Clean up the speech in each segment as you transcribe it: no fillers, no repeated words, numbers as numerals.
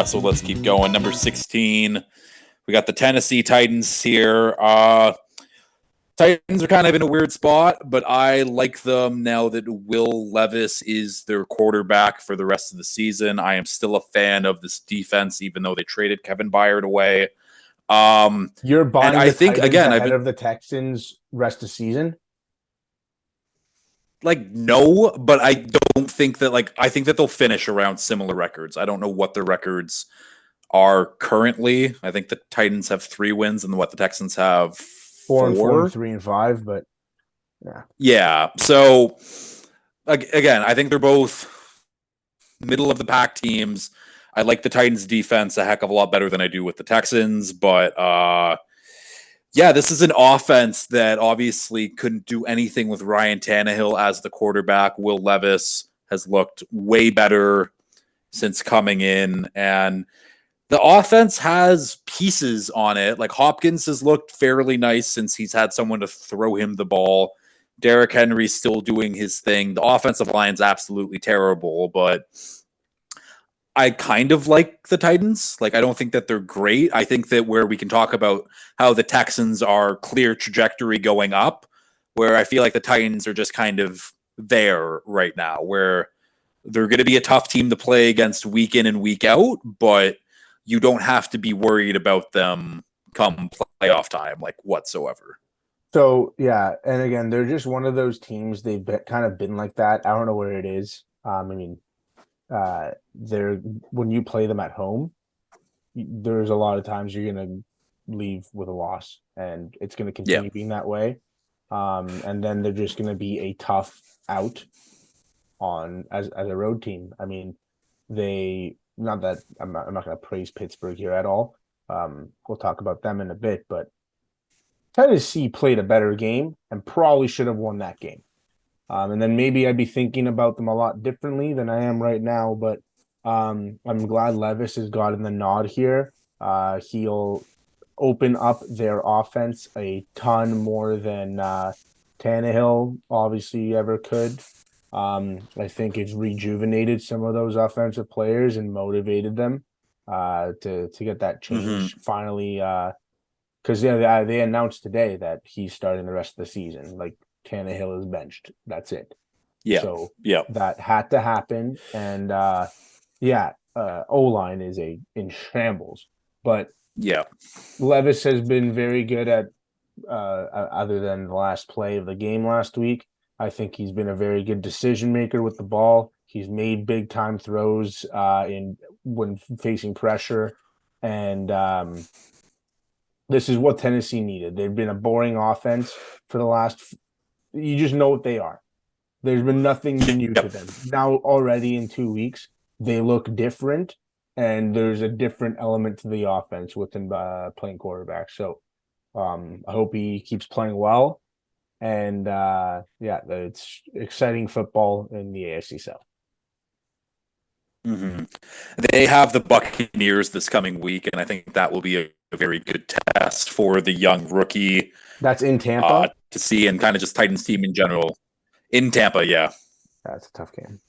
So let's keep going. Number 16, we got the Tennessee Titans here. Titans are kind of in a weird spot, but I like them now that Will Levis is their quarterback for the rest of the season. I am still a fan of this defense, even though they traded Kevin Byard away. You're buying I the think Titans again, ahead of the Texans rest of season? No, but I don't think that I think that they'll finish around similar records. I don't know what their records are currently. I think the Titans have 3 wins and the Texans have 4 and 4 and 4. 3 and 5, but yeah. Yeah. So again, I think they're both middle of the pack teams. I like the Titans defense a heck of a lot better than I do with the Texans, but yeah, this is an offense that obviously couldn't do anything with Ryan Tannehill as the quarterback. Will Levis has looked way better since coming in, and the offense has pieces on it. Like Hopkins has looked fairly nice since he's had someone to throw him the ball. Derrick Henry's still doing his thing. The offensive line's absolutely terrible, but I kind of like the Titans. I don't think that they're great. I think that where we can talk about how the Texans are clear trajectory going up, where I feel like the Titans are just kind of there right now, where they're going to be a tough team to play against week in and week out, but you don't have to be worried about them come playoff time, whatsoever. So, yeah, and again, they're just one of those teams. They've kind of been like that. I don't know where it is. They're when you play them at home, there's a lot of times you're going to leave with a loss, and it's going to continue being that way. And then they're just going to be a tough out as a road team. I mean, not that I'm not going to praise Pittsburgh here at all. We'll talk about them in a bit, but Tennessee played a better game and probably should have won that game. And then maybe I'd be thinking about them a lot differently than I am right now, but I'm glad Levis has gotten the nod here. He'll open up their offense a ton more than Tannehill obviously ever could. I think it's rejuvenated some of those offensive players and motivated them to get that change finally. Because they announced today that he's starting the rest of the season. Tannehill is benched. That's it. Yeah. So yeah, that had to happen. And O-line is in shambles. But yeah, Levis has been very good at other than the last play of the game last week. I think he's been a very good decision maker with the ball. He's made big time throws when facing pressure. And this is what Tennessee needed. They've been a boring offense for the last you just know what they are. There's been nothing new to them. Now already in 2 weeks, they look different, and there's a different element to the offense with him playing quarterback. So I hope he keeps playing well. And it's exciting football in the AFC South. They have the Buccaneers this coming week, and I think that will be a very good test for the young rookie. That's in Tampa? To see, and kind of just Titans team in general. In Tampa, yeah. That's a tough game.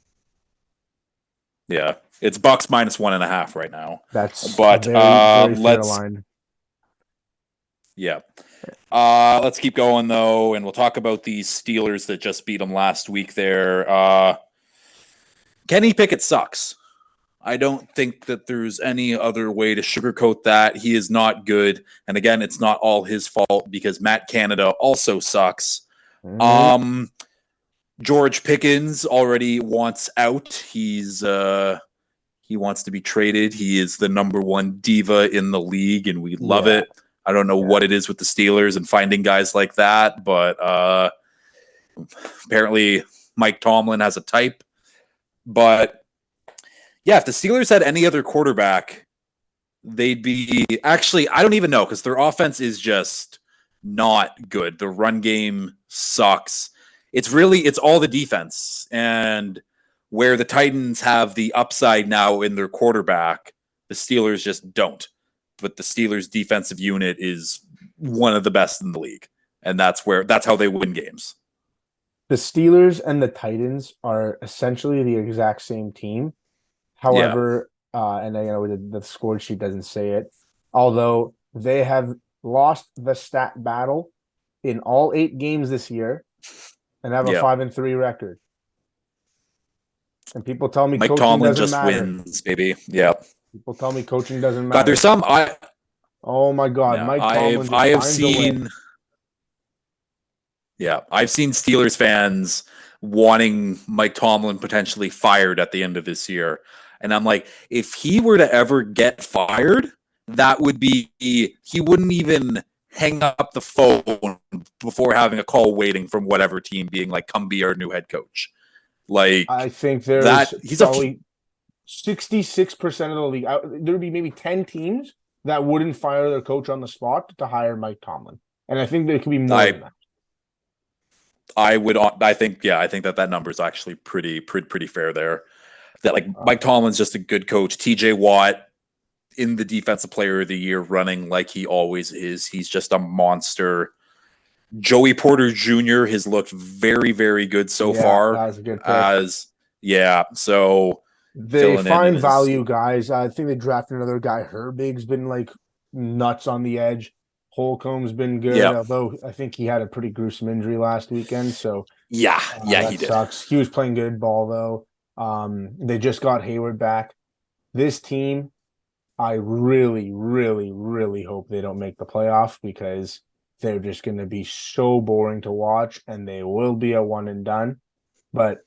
Yeah. It's Bucks -1.5 right now. That's but very fair line. Yeah. Let's keep going, though, and we'll talk about these Steelers that just beat them last week there. Kenny Pickett sucks. I don't think that there's any other way to sugarcoat that. He is not good. And again, it's not all his fault because Matt Canada also sucks. George Pickens already wants out. He wants to be traded. He is the number one diva in the league, and we love it. I don't know what it is with the Steelers and finding guys like that, but apparently Mike Tomlin has a type. But yeah, if the Steelers had any other quarterback, they'd be actually, I don't even know, because their offense is just not good. The run game sucks. It's all the defense. And where the Titans have the upside now in their quarterback, The Steelers just don't. But the Steelers' defensive unit is one of the best in the league, and that's how they win games. The Steelers and the Titans are essentially the exact same team. However, and I know the score sheet doesn't say it, although they have lost the stat battle in all 8 games this year and have a 5-3 record. And people tell me Mike coaching Tomlin doesn't just matter. wins, baby. Yeah. People tell me coaching doesn't matter. God, there's some Oh my God, Mike Tomlin just finds a way. Yeah, I've seen Steelers fans wanting Mike Tomlin potentially fired at the end of this year. And I'm like, if he were to ever get fired, that would be, he wouldn't even hang up the phone before having a call waiting from whatever team being like, come be our new head coach. Like, I think there's probably 66% of the league. There would be maybe 10 teams that wouldn't fire their coach on the spot to hire Mike Tomlin. And I think there could be more than that. I think that number is actually pretty fair there. That like Mike Tomlin's just a good coach. TJ Watt in the defensive player of the year running like he always is. He's just a monster. Joey Porter Jr. has looked very, very good so far. That was a good pick. So they find value guys. I think they drafted another guy. Herbig's been like nuts on the edge. Holcomb's been good, although I think he had a pretty gruesome injury last weekend. So he did. Sucks. He was playing good ball though. They just got Hayward back. This team, I really, really, really hope they don't make the playoffs because they're just going to be so boring to watch, and they will be a one and done. But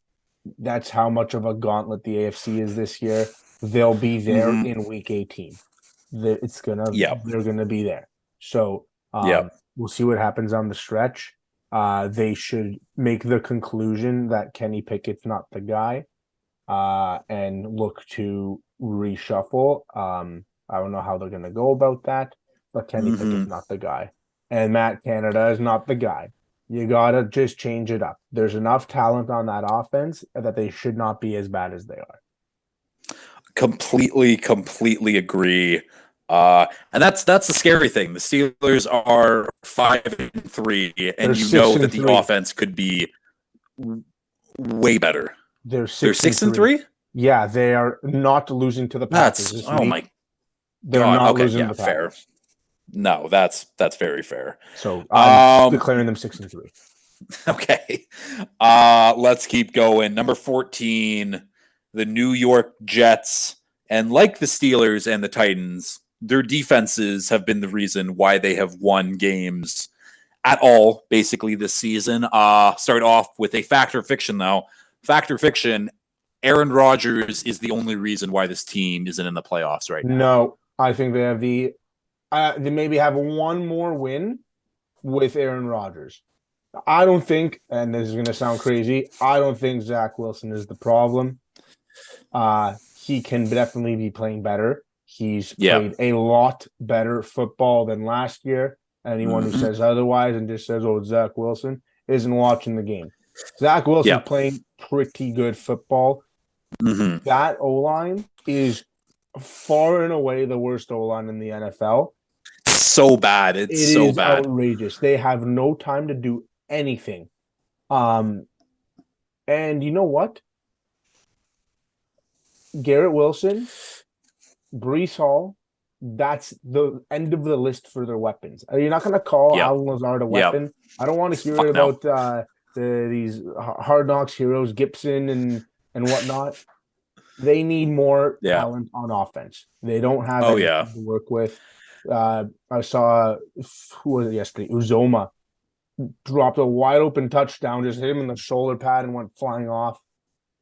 that's how much of a gauntlet the AFC is this year. They'll be there in week 18. They're going to be there. So we'll see what happens on the stretch. They should make the conclusion that Kenny Pickett's not the guy and look to reshuffle. I don't know how they're going to go about that, but Kenny Pickett's not the guy. And Matt Canada is not the guy. You got to just change it up. There's enough talent on that offense that they should not be as bad as they are. Completely agree. And that's the scary thing. The Steelers are 5-3, and you know that the offense could be way better. They're 6-3. Yeah, they are not losing to the Packers this week. My They're God. not losing to the Packers. Fair. No, that's very fair. So I'm declaring them 6-3. Okay. Let's keep going. Number 14, the New York Jets. And like the Steelers and the Titans, their defenses have been the reason why they have won games at all, basically, this season. Start off with a fact or fiction, though. Fact or fiction, Aaron Rodgers is the only reason why this team isn't in the playoffs right now. No, I think they have they maybe have one more win with Aaron Rodgers. I don't think, and this is going to sound crazy, I don't think Zach Wilson is the problem. He can definitely be playing better. He's played a lot better football than last year. Anyone who says otherwise and just says, oh, Zach Wilson, isn't watching the game. Zach Wilson's playing pretty good football. That O-line is far and away the worst O-line in the NFL. So bad. It's so bad. Outrageous. They have no time to do anything. And you know what? Garrett Wilson, Breece Hall, that's the end of the list for their weapons. You're not going to call Alan Lazard a weapon. I don't want to hear about these Hard Knocks heroes, Gibson and whatnot. They need more talent on offense. They don't have anything to work with. I saw, who was it yesterday? Uzoma dropped a wide open touchdown, just hit him in the shoulder pad and went flying off.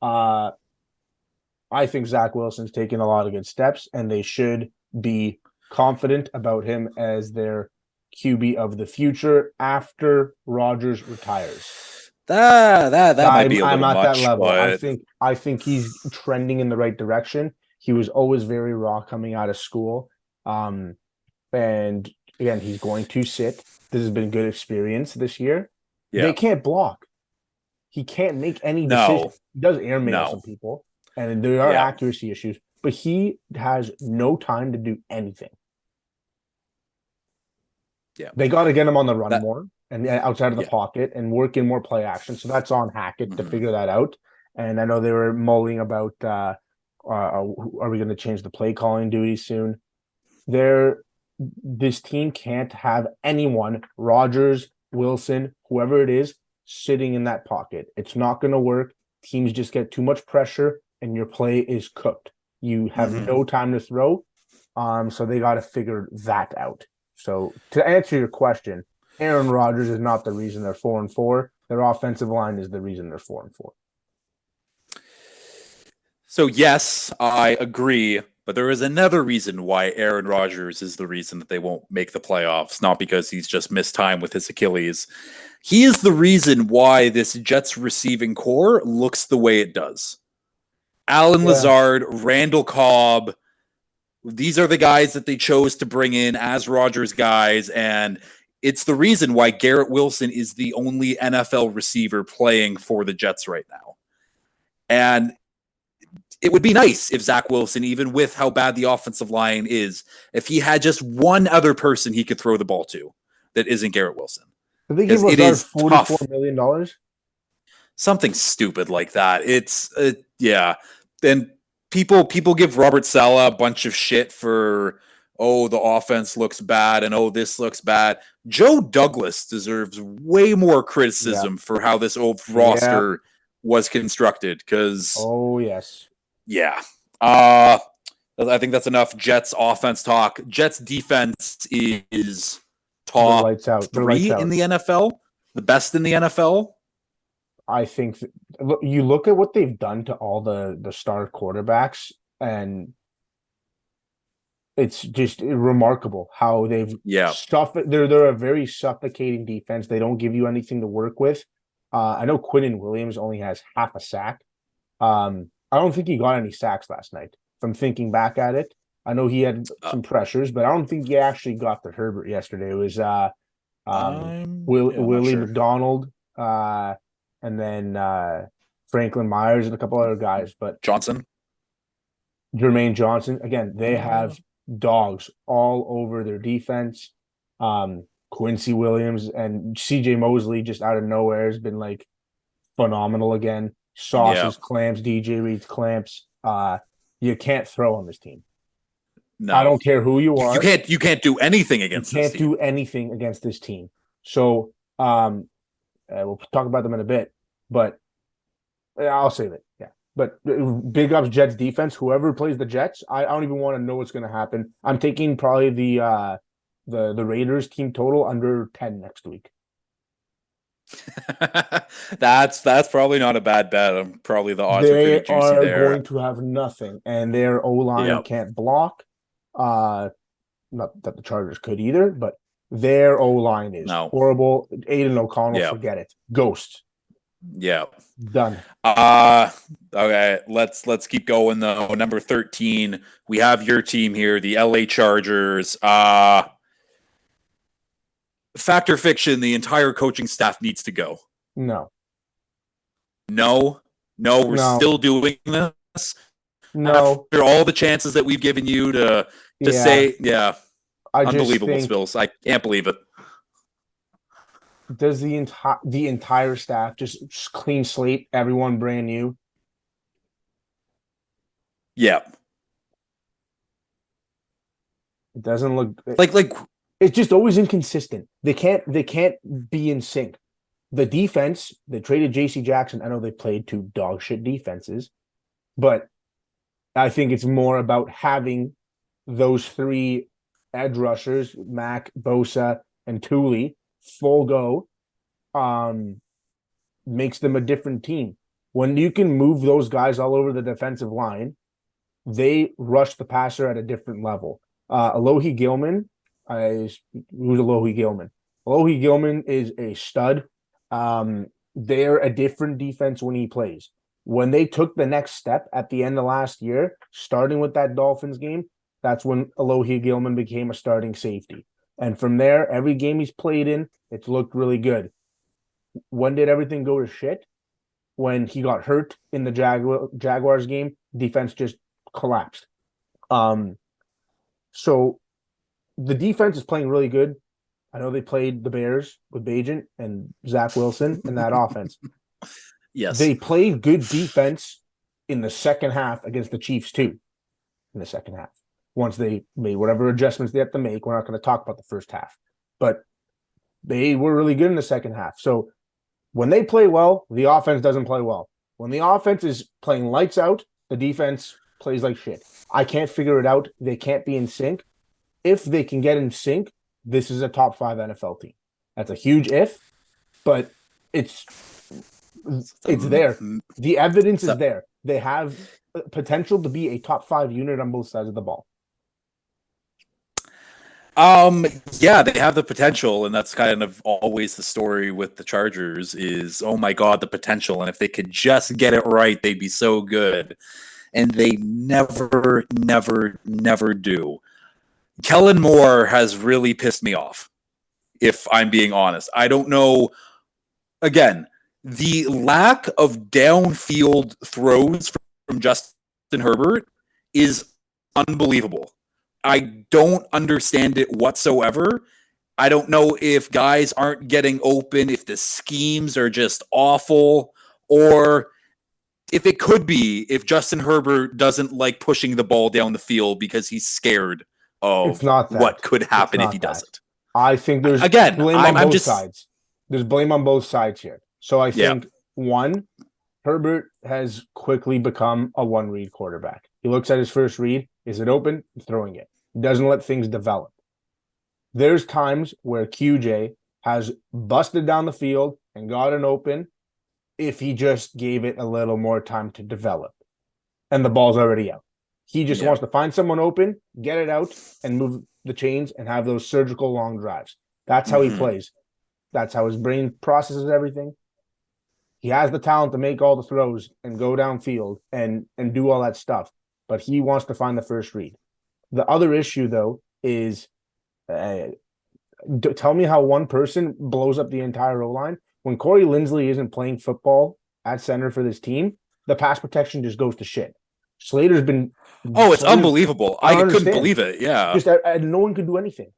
I think Zach Wilson's taking a lot of good steps, and they should be confident about him as their QB of the future after Rodgers retires. That might be a little much. I'm at that level. But... I think he's trending in the right direction. He was always very raw coming out of school. And again, he's going to sit. This has been a good experience this year. Yeah. They can't block. He can't make any decisions. He does air mail some people, and there are accuracy issues, but but he has no time to do anything. Yeah. They got to get him on the run That, more and outside of the pocket and work in more play action. So that's on Hackett to figure that out. And I know they were mulling about are we going to change the play calling duty soon? This team can't have anyone, Rodgers, Wilson, whoever it is, sitting in that pocket. It's not going to work. Teams just get too much pressure and your play is cooked. You have no time to throw. So they got to figure that out. So to answer your question, Aaron Rodgers is not the reason they're 4-4. Their offensive line is the reason they're 4-4. So yes, I agree, but there is another reason why Aaron Rodgers is the reason that they won't make the playoffs, not because he's just missed time with his Achilles. He is the reason why this Jets receiving core looks the way it does. Allen Lazard, Randall Cobb, these are the guys that they chose to bring in as Rodgers guys, and it's the reason why Garrett Wilson is the only NFL receiver playing for the Jets right now. And it would be nice if Zach Wilson, even with how bad the offensive line is, if he had just one other person he could throw the ball to that isn't Garrett Wilson. Did they give Lazard $44 million? Something stupid like that. It's yeah. And people give Robert Saleh a bunch of shit for the offense looks bad and this looks bad. Joe Douglas deserves way more criticism for how this old roster was constructed. Because yeah. I think that's enough Jets offense talk. Jets defense is top 3 in the NFL, the best in the NFL. I think you look at what they've done to all the star quarterbacks, and it's just remarkable how they've they're a very suffocating defense. They don't give you anything to work with. I know Quinnen Williams only has half a sack. I don't think he got any sacks last night. If I'm thinking back at it, I know he had some pressures, but I don't think he actually got to Herbert yesterday. It was Willie McDonald, and then Franklin Myers and a couple other guys. But Jermaine Johnson, again, they have dogs all over their defense. Quincy Williams and CJ Mosley just out of nowhere has been like phenomenal again. Sauces, clamps, DJ Reed's clamps. You can't throw on this team. No. I don't care who you are. You can't do anything against this team. You can't do anything against this team. So we'll talk about them in a bit, but I'll save it. Yeah. But big ups Jets defense. Whoever plays the Jets, I don't even want to know what's going to happen. I'm taking probably the Raiders team total under 10 next week. That's probably not a bad bet. Probably the odds are pretty juicy there. They are going to have nothing, and their O-line can't block. Not that the Chargers could either, but their O-line is horrible. Aiden O'Connell, forget it. Ghost. Yeah. Done. Okay, let's keep going though. Number 13, we have your team here, the LA Chargers. Fact or fiction, the entire coaching staff needs to go. No, we're still doing this. No. After all the chances that we've given you to say, unbelievable, Spillz. I can't believe it. Does the entire staff just clean slate, everyone brand new? Yeah. It doesn't look like it's just always inconsistent. They can't be in sync. The defense, they traded JC Jackson. I know they played two dog shit defenses, but I think it's more about having those three edge rushers, Mac, Bosa, and Thule, full go, makes them a different team. When you can move those guys all over the defensive line, they rush the passer at a different level. Alohi Gilman, who's Alohi Gilman? Alohi Gilman is a stud. They're a different defense when he plays. When they took the next step at the end of last year, starting with that Dolphins game, that's when Alohi Gilman became a starting safety. And from there, every game he's played in, it's looked really good. When did everything go to shit? When he got hurt in the Jaguars game, defense just collapsed. Um, so the defense is playing really good. I know they played the Bears with Bajent and Zach Wilson in that offense. Yes. They played good defense in the second half against the Chiefs too. In the second half, once they made whatever adjustments they have to make, we're not going to talk about the first half, but they were really good in the second half. So when they play well, the offense doesn't play well. When the offense is playing lights out, the defense plays like shit. I can't figure it out. They can't be in sync. If they can get in sync, this is a top 5 NFL team. That's a huge if, but it's there. The evidence is there. They have potential to be a top 5 unit on both sides of the ball. Yeah, they have the potential, and that's kind of always the story with the Chargers is, oh my God, the potential. And if they could just get it right, they'd be so good. And they never, never, never do. Kellen Moore has really pissed me off, if I'm being honest. I don't know. Again, the lack of downfield throws from Justin Herbert is unbelievable. I don't understand it whatsoever. I don't know if guys aren't getting open, if the schemes are just awful, or if it could be if Justin Herbert doesn't like pushing the ball down the field because he's scared It's of not that. what could happen if he that. doesn't. I think there's Again, blame on I'm both just sides. There's blame on both sides here. So I Yeah. think one, Herbert has quickly become a one-read quarterback. He looks at his first read. Is it open? He's throwing it. He doesn't let things develop. There's times where QJ has busted down the field and got an open if he just gave it a little more time to develop. And the ball's already out. He just wants to find someone open, get it out, and move the chains and have those surgical long drives. That's how he plays. That's how his brain processes everything. He has the talent to make all the throws and go downfield and do all that stuff, but he wants to find the first read. The other issue, though, is tell me how one person blows up the entire O-line. When Corey Linsley isn't playing football at center for this team, the pass protection just goes to shit. Slater's been... it's unbelievable. I couldn't believe it. Yeah. Just no one could do anything.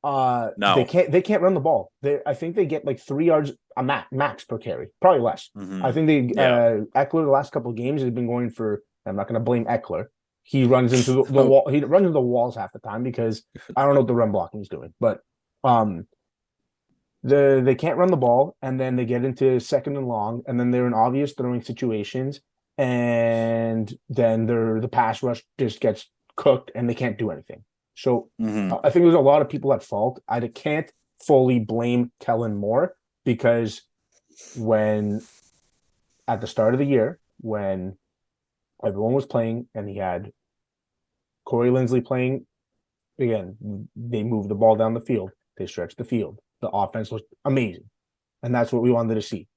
No. They can't run the ball. I think they get like 3 yards a max per carry, probably less. I think Eckler the last couple of games has been going for. I'm not going to blame Eckler. He runs into the wall. He runs into the walls half the time because I don't know what the run blocking he's doing. But they can't run the ball, and then they get into second and long, and then they're in obvious throwing situations, and then the pass rush just gets cooked, and they can't do anything. So I think there's a lot of people at fault. I can't fully blame Kellen Moore because when at the start of the year, when everyone was playing and he had Corey Linsley playing, again, they moved the ball down the field. They stretched the field. The offense was amazing. And that's what we wanted to see.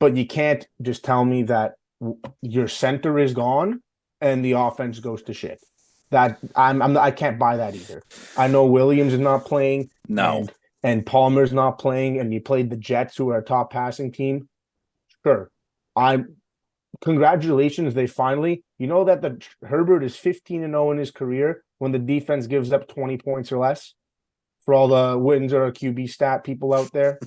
But you can't just tell me that your center is gone and the offense goes to shit. That I can't buy that either. I know Williams is not playing. No. And Palmer's not playing, and you played the Jets, who are a top passing team. Sure. Congratulations, they finally, that the Herbert is 15-0 in his career when the defense gives up 20 points or less. For all the wins or QB stat people out there.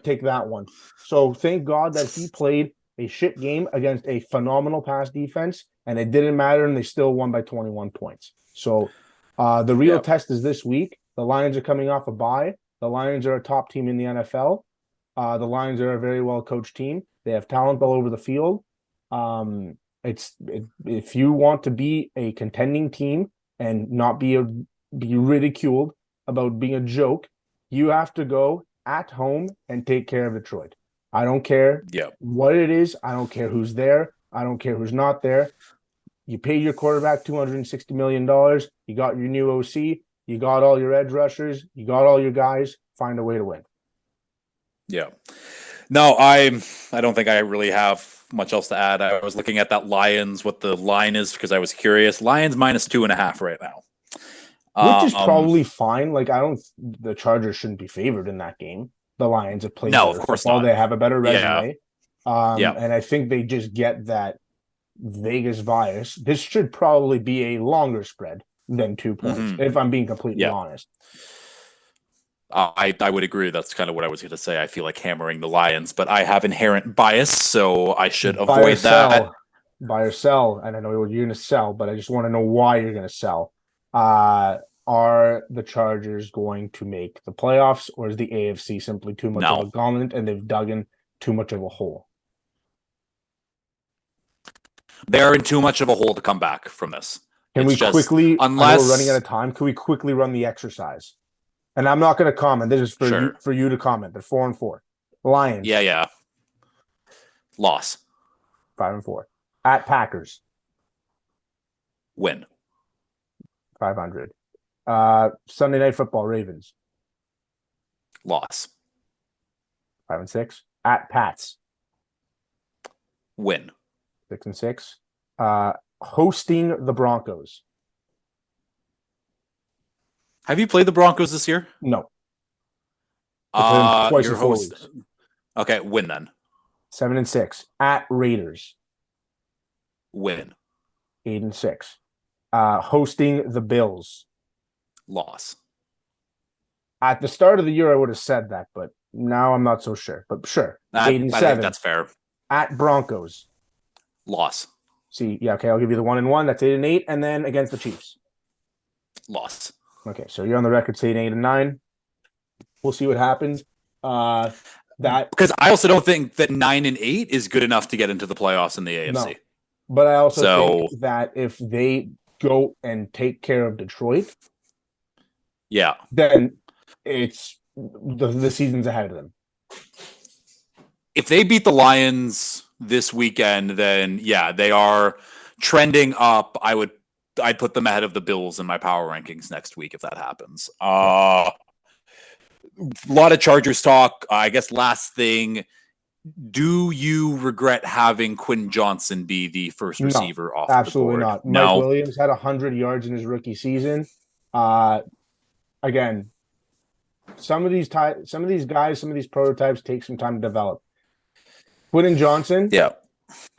Take that one. So thank God that he played a shit game against a phenomenal pass defense, and it didn't matter, and they still won by 21 points. So the real test is this week. The Lions are coming off a bye. The Lions are a top team in the NFL. The Lions are a very well-coached team. They have talent all over the field. If you want to be a contending team and not be ridiculed about being a joke, you have to go at home and take care of Detroit. I don't care what it is. I don't care who's there. I don't care who's not there. You paid your quarterback $260 million. You got your new OC. You got all your edge rushers. You got all your guys. Find a way to win. Yeah. No, I don't think I really have much else to add. I was looking at that Lions, what the line is, because I was curious. Lions -2.5 right now. Which is probably fine. Like, the Chargers shouldn't be favored in that game. The Lions have played of course football. not. They have a better resume. And I think they just get that Vegas bias, this should probably be a longer spread than 2 points, if I'm being completely honest. I would agree. That's kind of what I was going to say. I feel like hammering the Lions, but I have inherent bias, so I should avoid that. Buy or sell, and I know you're going to sell, but I just want to know why you're going to sell. Are the Chargers going to make the playoffs, or is the AFC simply too much of a gauntlet and they've dug in too much of a hole? They're in too much of a hole to come back from this. Can we quickly, I know we're running out of time, can we quickly run the exercise? And I'm not going to comment. This is for you to comment. They're 4-4. Lions. Yeah. Loss. 5-4. At Packers. Win. 500. Sunday Night Football, Ravens. Loss. 5-6. At Pats. Win. 6-6. Hosting the Broncos. Have you played the Broncos this year? No. Twice in 4 weeks. Okay, win then. 7-6. At Raiders. Win. 8-6. Hosting the Bills. Loss. At the start of the year, I would have said that, but now I'm not so sure. But sure. 8-7. I think that's fair. At Broncos. Loss. See, yeah, okay, I'll give you the 1-1. That's 8-8. And then against the Chiefs. Loss. Okay, so you're on the record saying 8-9. We'll see what happens. Because I also don't think that 9-8 is good enough to get into the playoffs in the AFC. No. But I also think that if they go and take care of Detroit, then it's the season's ahead of them. If they beat the Lions this weekend, then they are trending up. I'd put them ahead of the Bills in my power rankings next week if that happens. A lot of Chargers talk. I guess last thing, do you regret having Quinn Johnson be the first receiver off the board? Absolutely not. Mike Williams had 100 yards in his rookie season. Again, some of these guys, some of these prototypes take some time to develop. Quinn Johnson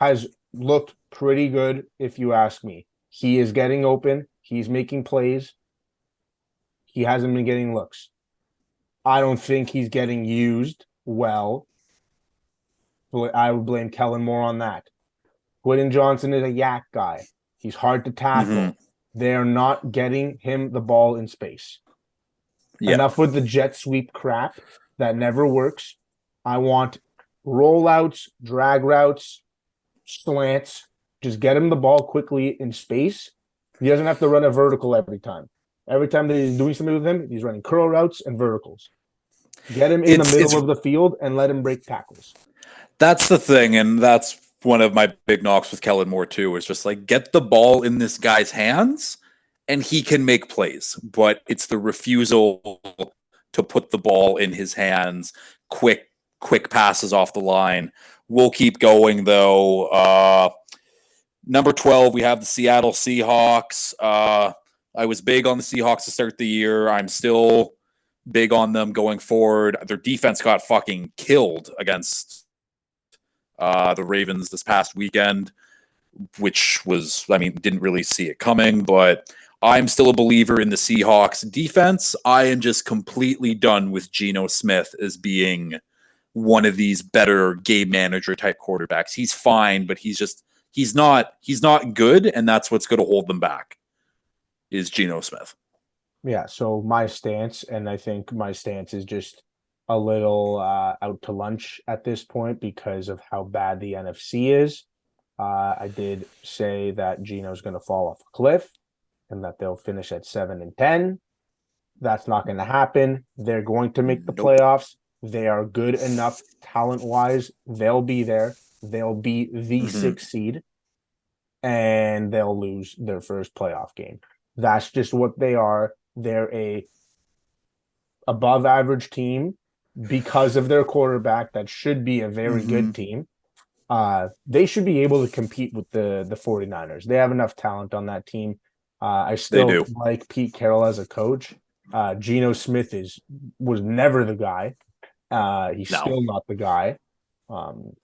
has looked pretty good, if you ask me. He is getting open. He's making plays. He hasn't been getting looks. I don't think he's getting used well. I would blame Kellen Moore on that. Quinn Johnson is a yak guy. He's hard to tackle. Mm-hmm. They're not getting him the ball in space. Enough with the jet sweep crap. That never works. I want rollouts, drag routes, slants. Just get him the ball quickly in space. He doesn't have to run a vertical every time. Every time that he's doing something with him, he's running curl routes and verticals. Get him in the middle of the field and let him break tackles. That's the thing, and that's one of my big knocks with Kellen Moore too, is just like get the ball in this guy's hands and he can make plays. But it's the refusal to put the ball in his hands, quick passes off the line. We'll keep going though. Number 12, we have the Seattle Seahawks. I was big on the Seahawks to start the year. I'm still big on them going forward. Their defense got fucking killed against the Ravens this past weekend, which was, didn't really see it coming, but I'm still a believer in the Seahawks defense. I am just completely done with Geno Smith as being one of these better game manager type quarterbacks. He's fine, but he's not good, and that's what's going to hold them back is Geno Smith. Yeah, so my stance, and I think my stance is just a little out to lunch at this point because of how bad the NFC is. I did say that Geno's going to fall off a cliff and that they'll finish at 7-10. That's not going to happen. They're going to make the playoffs. They are good enough talent-wise. They'll be there. They'll be the 6th seed, and they'll lose their first playoff game. That's just what they are. They're a above average team because of their quarterback. That should be a very good team. They should be able to compete with the 49ers. They have enough talent on that team. I still like Pete Carroll as a coach. Geno Smith was never the guy. He's still not the guy.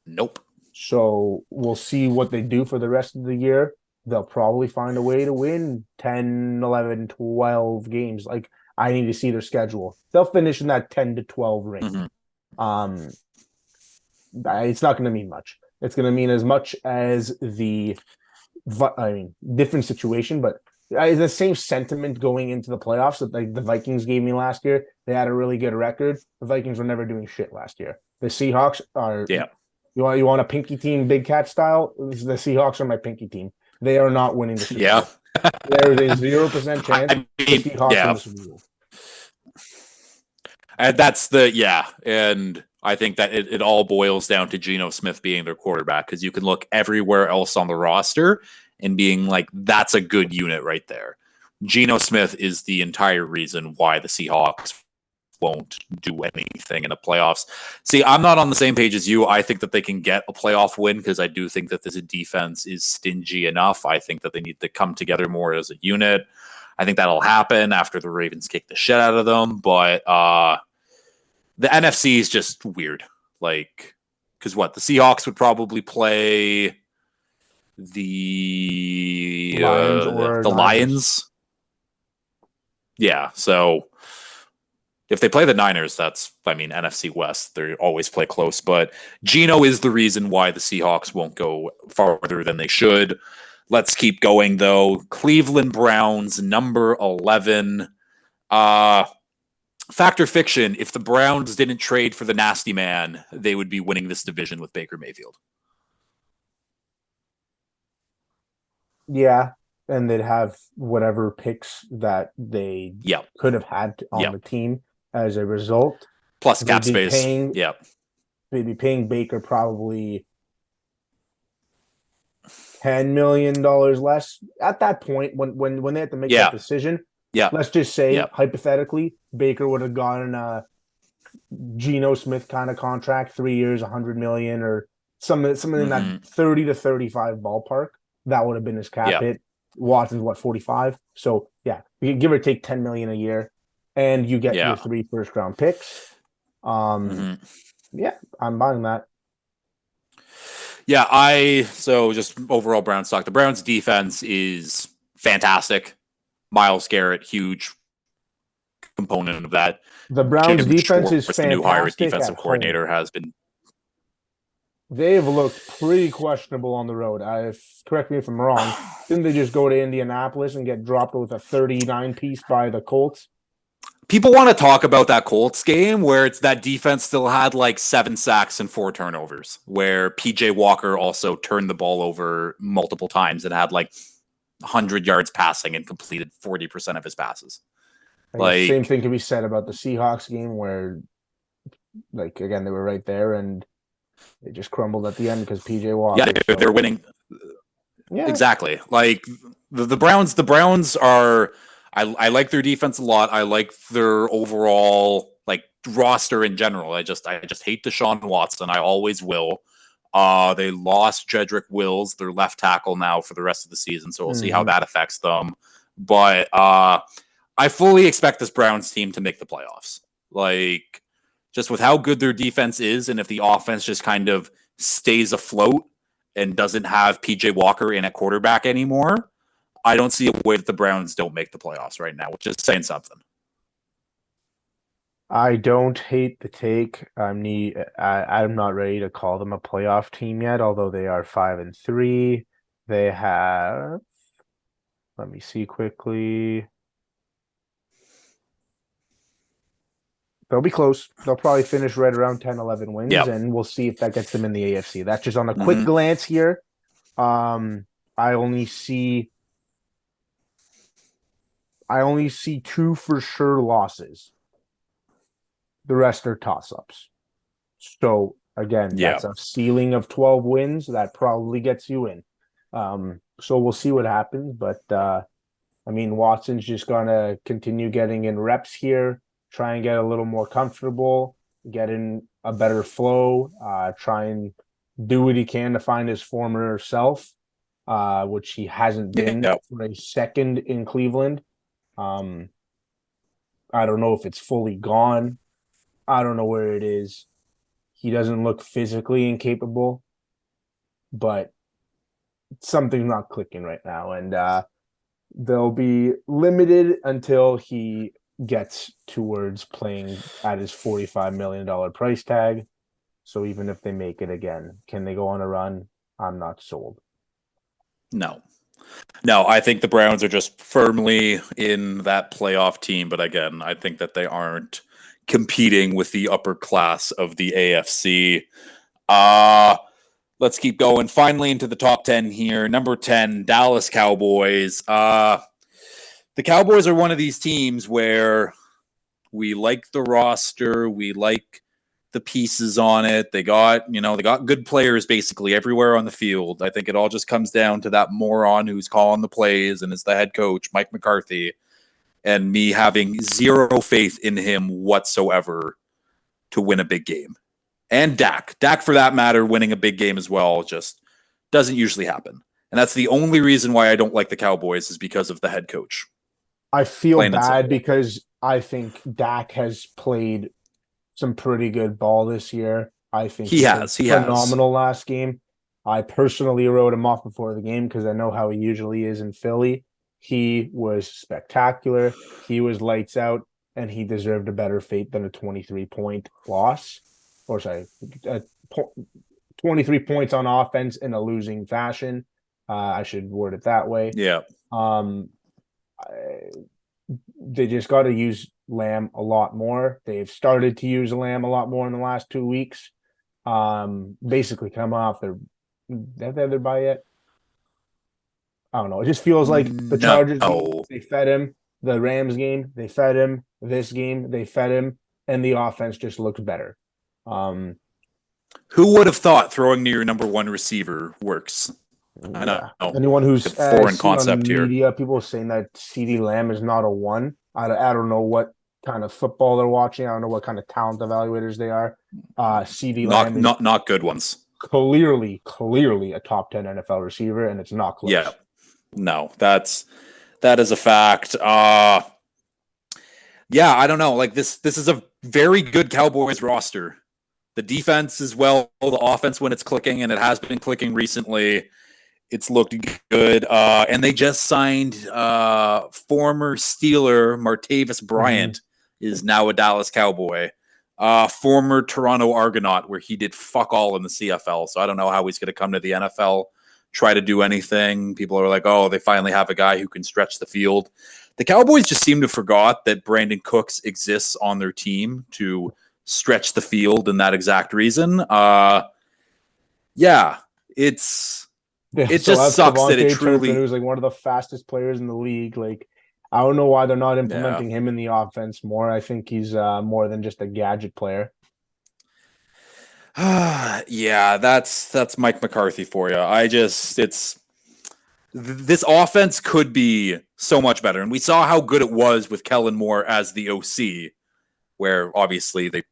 Nope. So we'll see what they do for the rest of the year. They'll probably find a way to win 10, 11, 12 games. Like, I need to see their schedule. They'll finish in that 10 to 12 range. Mhm. Um, it's not going to mean much. It's going to mean as much as different situation, but the same sentiment going into the playoffs that like the Vikings gave me last year. They had a really good record. The Vikings were never doing shit last year. The Seahawks are. Yeah. You want a pinky team, big cat style? The Seahawks are my pinky team. They are not winning the Super Yeah. Bowl. There is a 0% chance I the mean, Seahawks win yeah. the Super Bowl. And that's the yeah, and I think that it all boils down to Geno Smith being their quarterback because you can look everywhere else on the roster and being like, that's a good unit right there. Geno Smith is the entire reason why the Seahawks won't do anything in the playoffs. See, I'm not on the same page as you. I think that they can get a playoff win because I do think that this defense is stingy enough. I think that they need to come together more as a unit. I think that'll happen after the Ravens kick the shit out of them. But the NFC is just weird. Like, because what? The Seahawks would probably play Lions or the Niners. Lions. Yeah, so if they play the Niners, that's, I mean, NFC West, they always play close. But Geno is the reason why the Seahawks won't go farther than they should. Let's keep going, though. Cleveland Browns, number 11. Fact or fiction, if the Browns didn't trade for the nasty man, they would be winning this division with Baker Mayfield. Yeah, and they'd have whatever picks that they Yep. could have had on Yep. the team as a result. Plus They'd cap be space. paying Yep. they'd be paying Baker probably $10 million less at that point when they had to make that Yeah. decision. Yeah. Let's just say Yep. hypothetically, Baker would have gotten a Geno Smith kind of contract, 3 years, 100 million, or something in that 30 to 35 ballpark. That would have been his cap Yep. hit. Watson's what, 45? So yeah, you give or take 10 million a year, and you get your Yeah. 3 first-round picks. Yeah, I'm buying that. Yeah, so just overall Browns stock. The Browns defense is fantastic. Myles Garrett, huge component of that. The Browns Jim defense is Schwartz, the new hire as fantastic at defensive home. coordinator, has been. They've looked pretty questionable on the road. Correct me if I'm wrong. Didn't they just go to Indianapolis and get dropped with a 39 piece by the Colts? People want to talk about that Colts game where it's that defense still had like 7 sacks and 4 turnovers, where PJ Walker also turned the ball over multiple times and had like 100 yards passing and completed 40% of his passes. I guess the same thing can be said about the Seahawks game where, like, again, they were right there and they just crumbled at the end because PJ Walker. Yeah, they're winning. Yeah, exactly. Like the Browns are. I like their defense a lot. I like their overall like roster in general. I just hate Deshaun Watson. I always will. They lost Jedrick Wills, their left tackle, now for the rest of the season. So we'll see how that affects them. But I fully expect this Browns team to make the playoffs. Like, just with how good their defense is, and if the offense just kind of stays afloat and doesn't have PJ Walker in at quarterback anymore, I don't see a way that the Browns don't make the playoffs right now, which is saying something. I don't hate the take. I'm not ready to call them a playoff team yet, although they are 5-3. They have, let me see quickly. They'll be close. They'll probably finish right around 10, 11 wins, and we'll see if that gets them in the AFC. That's just on a quick glance here. I only see 2 for sure losses. The rest are toss-ups. So again, that's a ceiling of 12 wins. That probably gets you in. So we'll see what happens. But I mean, Watson's just gonna continue getting in reps here, try and get a little more comfortable, get in a better flow, try and do what he can to find his former self, which he hasn't been for a second in Cleveland. I don't know if it's fully gone. I don't know where it is. He doesn't look physically incapable. but something's not clicking right now, and they'll be limited until he gets towards playing at his $45 million price tag. So even if they make it again, can they go on a run? I'm not sold. No. No, I think the Browns are just firmly in that playoff team, but again, I think that they aren't competing with the upper class of the AFC. Uh let's keep going. Finally into the top 10 here. Number 10, Dallas Cowboys. The Cowboys are one of these teams where we like the roster, we like the pieces on it. They got good players basically everywhere on the field. I think it all just comes down to that moron who's calling the plays and is the head coach, Mike McCarthy, and me having zero faith in him whatsoever to win a big game. And Dak for that matter, winning a big game as well, just doesn't usually happen. And that's the only reason why I don't like the Cowboys is because of the head coach. I feel Plain and bad simple. because I think Dak has played some pretty good ball this year. I think He played has. He has. phenomenal last game. I personally wrote him off before the game because I know how he usually is in Philly. He was spectacular. He was lights out, and he deserved a better fate than a 23-point loss. Or sorry, 23 points on offense in a losing fashion. I should word it that way. Yeah. Um, they just got to use Lamb a lot more. They've started to use Lamb a lot more in the last 2 weeks. Basically come off their have they had their bye yet? I don't know. It just feels like the Chargers game, No. they fed him. The Rams game, they fed him. This game, they fed him, and the offense just looks better. Who would have thought throwing to your number one receiver works? I Yeah. know. Anyone who's Good foreign seen concept on here. media, people saying that CeeDee Lamb is not a one. I don't know what kind of football they're watching. I don't know what kind of talent evaluators they are. CeeDee Not Lamb is not not good ones. clearly a top 10 NFL receiver, and it's not Yeah. close. No, that is a fact. Yeah, I don't know. Like this is a very good Cowboys roster. The defense as well, the offense when it's clicking, and it has been clicking recently. It's looked good. And they just signed former Steeler Martavis Bryant is now a Dallas Cowboy. Former Toronto Argonaut, where he did fuck all in the CFL. So I don't know how he's going to come to the NFL, try to do anything. People are like, oh, they finally have a guy who can stretch the field. The Cowboys just seem to forgot that Brandon Cooks exists on their team to stretch the field in that exact reason. Yeah, They it also just have sucks that it Devontae Turpin, truly. who's like one of the fastest players in the league. Like, I don't know why they're not Yeah. implementing him in the offense more. I think he's more than just a gadget player. Yeah, that's Mike McCarthy for you. This offense could be so much better, and we saw how good it was with Kellen Moore as the OC, where obviously they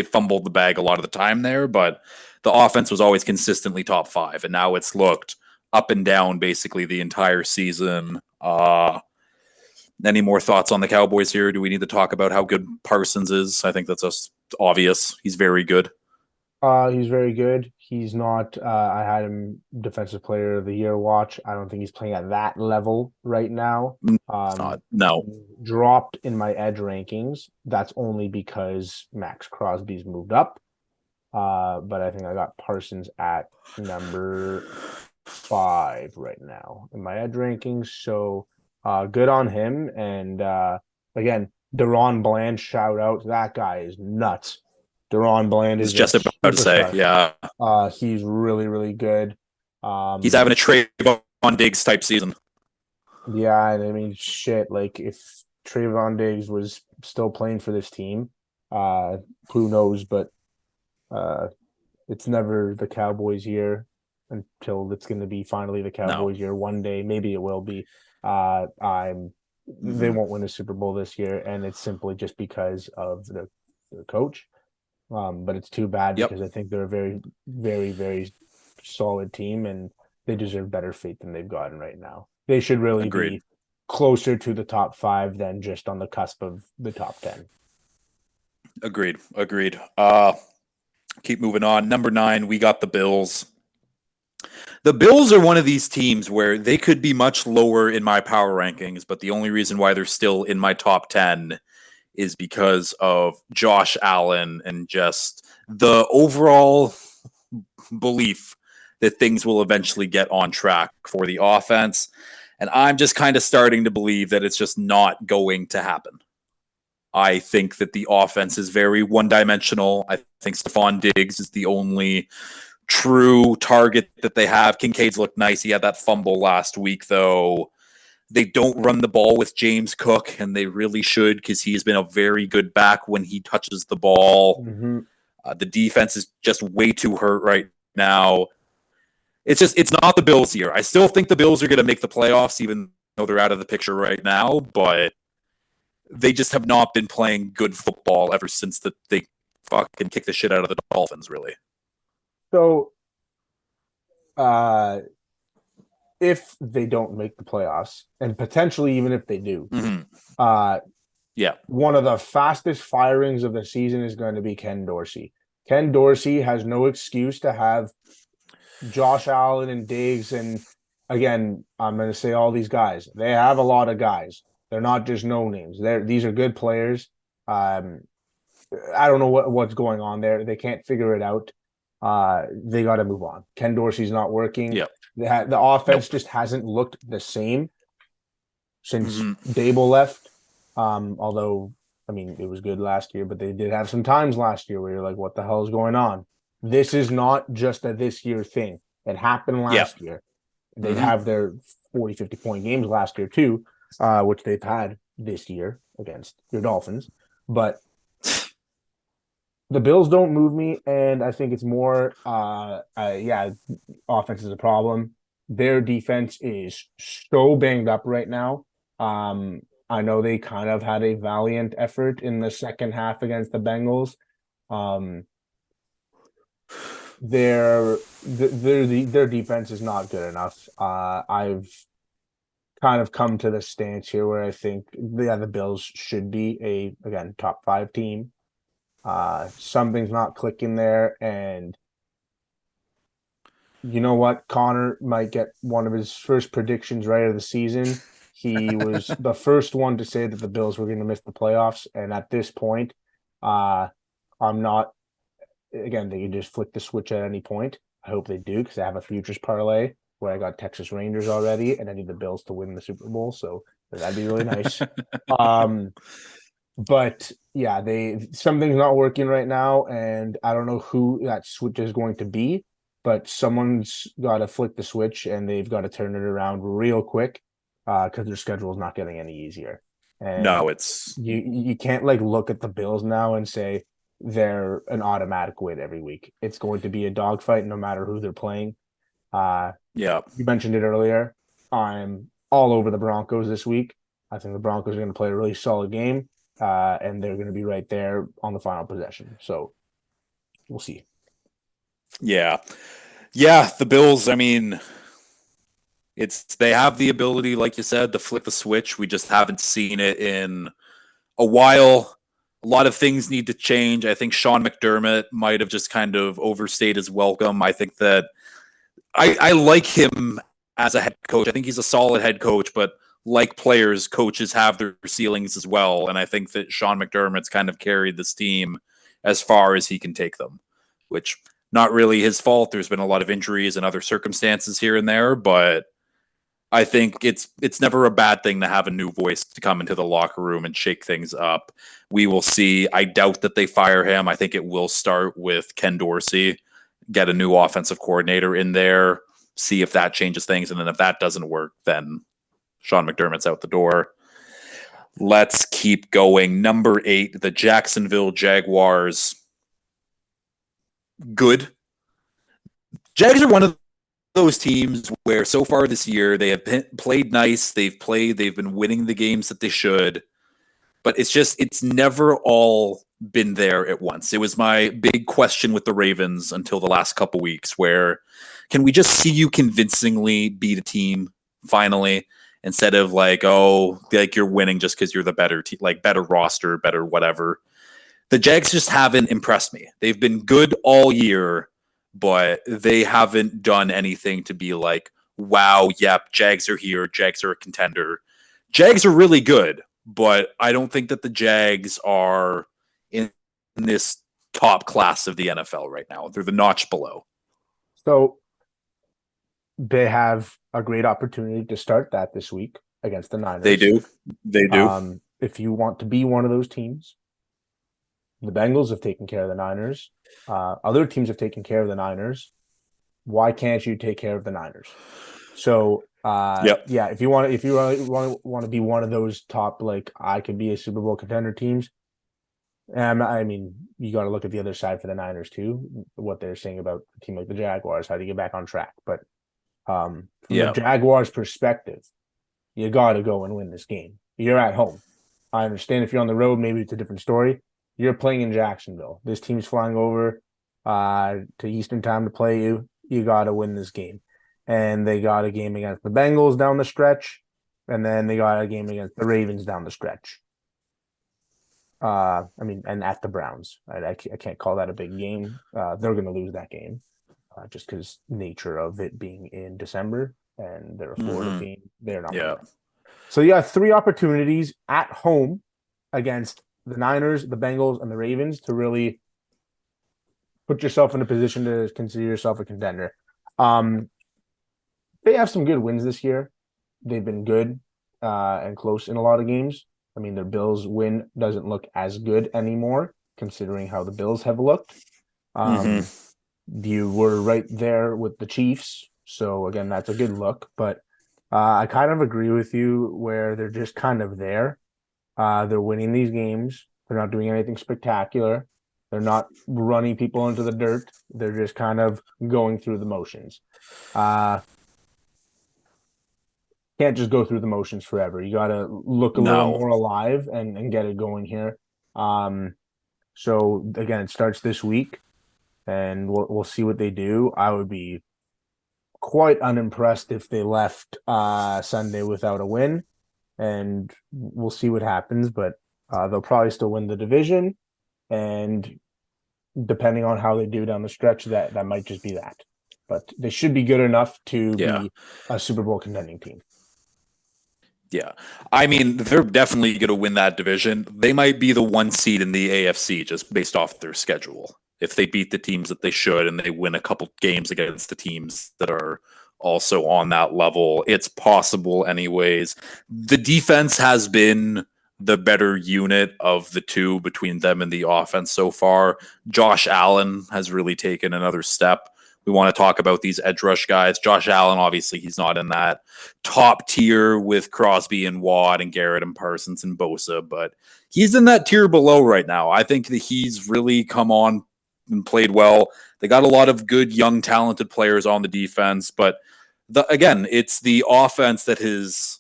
fumbled the bag a lot of the time there, but the offense was always consistently top five, and now it's looked up and down basically the entire season. Any more thoughts on the Cowboys here? Do we need to talk about how good Parsons is? I think that's just obvious. He's very good. He's very good. He's not. I had him defensive player of the year watch. I don't think he's playing at that level right now. It's not. No. Dropped in my edge rankings. That's only because Max Crosby's moved up. But I think I got Parsons at number 5 right now in my edge rankings. So good on him. And again, Deron Bland, shout out. That guy is nuts. Deron Bland It's is a just about to say, superstar. yeah. He's really, really good. He's having a Trayvon Diggs type season. Yeah, I mean, shit. Like if Trayvon Diggs was still playing for this team, who knows? But it's never the Cowboys' year until it's going to be finally the Cowboys' year. One day, maybe it will be. They won't win a Super Bowl this year, and it's simply just because of the coach. But it's too bad because I think they're a very, very, very solid team, and they deserve better fate than they've gotten right now. They should really be closer to the top 5 than just on the cusp of the top 10. Agreed. Keep moving on. Number 9, we got the Bills. The Bills are one of these teams where they could be much lower in my power rankings, but the only reason why they're still in my top 10 is because of Josh Allen and just the overall belief that things will eventually get on track for the offense. And I'm just kind of starting to believe that it's just not going to happen. I think that the offense is very one-dimensional. I think Stephon Diggs is the only true target that they have. Kincaid's looked nice. He had that fumble last week, though. They don't run the ball with James Cook, and they really should because he has been a very good back when he touches the ball. Mm-hmm. The defense is just way too hurt right now. It's not the Bills here. I still think the Bills are going to make the playoffs, even though they're out of the picture right now, but they just have not been playing good football ever since they fucking kicked the shit out of the Dolphins, really. So, if they don't make the playoffs, and potentially even if they do, yeah, one of the fastest firings of the season is going to be Ken Dorsey. Ken Dorsey has no excuse to have Josh Allen and Diggs, and again, I'm going to say all these guys. They have a lot of guys. They're not just no names. These are good players. I don't know what's going on there. They can't figure it out. They got to move on. Ken Dorsey's not working. Yep. The offense just hasn't looked the same since Dable left. Although, I mean, it was good last year, but they did have some times last year where you're like, what the hell is going on? This is not just a this year thing. It happened last year. They'd have their 40, 50-point games last year too, which they've had this year against your Dolphins. But the Bills don't move me, and I think it's more, offense is a problem. Their defense is so banged up right now. I know they kind of had a valiant effort in the second half against the Bengals. Their defense is not good enough. I've kind of come to the stance here where I think the Bills should be a top 5 team. Something's not clicking there, and you know what? Connor might get one of his first predictions right of the season. He was the first one to say that the Bills were going to miss the playoffs, and at this point, I'm not. Again, they can just flick the switch at any point. I hope they do because I have a futures parlay where I got Texas Rangers already, and I need the Bills to win the Super Bowl, so that'd be really nice. But yeah, something's not working right now, and I don't know who that switch is going to be, but someone's got to flick the switch, and they've got to turn it around real quick because their schedule is not getting any easier. And no, it's you can't like look at the Bills now and say they're an automatic win every week. It's going to be a dogfight no matter who they're playing. You mentioned it earlier. I'm all over the Broncos this week. I think the Broncos are going to play a really solid game, and they're going to be right there on the final possession. So we'll see. Yeah, the Bills, I mean, they have the ability, like you said, to flick the switch. We just haven't seen it in a while. A lot of things need to change. I think Sean McDermott might have just kind of overstayed his welcome. I think that I like him as a head coach. I think he's a solid head coach, but like players, coaches have their ceilings as well. And I think that Sean McDermott's kind of carried this team as far as he can take them, which not really his fault. There's been a lot of injuries and other circumstances here and there, but I think it's never a bad thing to have a new voice to come into the locker room and shake things up. We will see. I doubt that they fire him. I think it will start with Ken Dorsey, get a new offensive coordinator in there, see if that changes things. And then if that doesn't work, then Sean McDermott's out the door. Let's keep going. Number 8, the Jacksonville Jaguars. Good. Jags are one of those teams where so far this year they have played nice. They've been winning the games that they should, but it's never all been there at once. It was my big question with the Ravens until the last couple weeks, where can we just see you convincingly beat a team finally, instead of like, oh, like you're winning just because you're the better team, like better roster, better whatever. The Jags just haven't impressed me. They've been good all year, but they haven't done anything to be like, wow, yep, Jags are here. Jags are a contender. Jags are really good, but I don't think that the Jags are in this top class of the NFL right now. They're the notch below. So they have a great opportunity to start that this week against the Niners. They do. They do. If you want to be one of those teams, the Bengals have taken care of the Niners. Other teams have taken care of the Niners. Why can't you take care of the Niners? So, yeah, if you really want to be one of those top, like I could be a Super Bowl contender teams. I mean, you got to look at the other side for the Niners too. What they're saying about a team like the Jaguars, how to get back on track. But from the Jaguars' perspective, you got to go and win this game. You're at home. I understand if you're on the road, maybe it's a different story. You're playing in Jacksonville. This team's flying over to Eastern time to play you. You got to win this game. And they got a game against the Bengals down the stretch, and then they got a game against the Ravens down the stretch. And at the Browns. I can't call that a big game. They're going to lose that game just because nature of it being in December and they're a Florida team. They're not going to win. So you have 3 opportunities at home against the Niners, the Bengals, and the Ravens to really put yourself in a position to consider yourself a contender. They have some good wins this year. They've been good and close in a lot of games. I mean, their Bills win doesn't look as good anymore, considering how the Bills have looked. You were right there with the Chiefs. So, again, that's a good look. But I kind of agree with you where they're just kind of there. They're winning these games. They're not doing anything spectacular. They're not running people into the dirt. They're just kind of going through the motions. Can't just go through the motions forever. You got to look a little more alive and get it going here. So, again, it starts this week, and we'll see what they do. I would be quite unimpressed if they left Sunday without a win, and we'll see what happens. But they'll probably still win the division, and depending on how they do down the stretch, that might just be that. But they should be good enough to be a Super Bowl contending team. Yeah. I mean, they're definitely going to win that division. They might be the 1 seed in the AFC just based off their schedule. If they beat the teams that they should and they win a couple games against the teams that are also on that level, it's possible anyways. The defense has been the better unit of the two between them and the offense so far. Josh Allen has really taken another step. We want to talk about these edge rush guys. Josh Allen, obviously, he's not in that top tier with Crosby and Watt and Garrett and Parsons and Bosa, but he's in that tier below right now. I think that he's really come on and played well. They got a lot of good, young, talented players on the defense, but again, it's the offense that has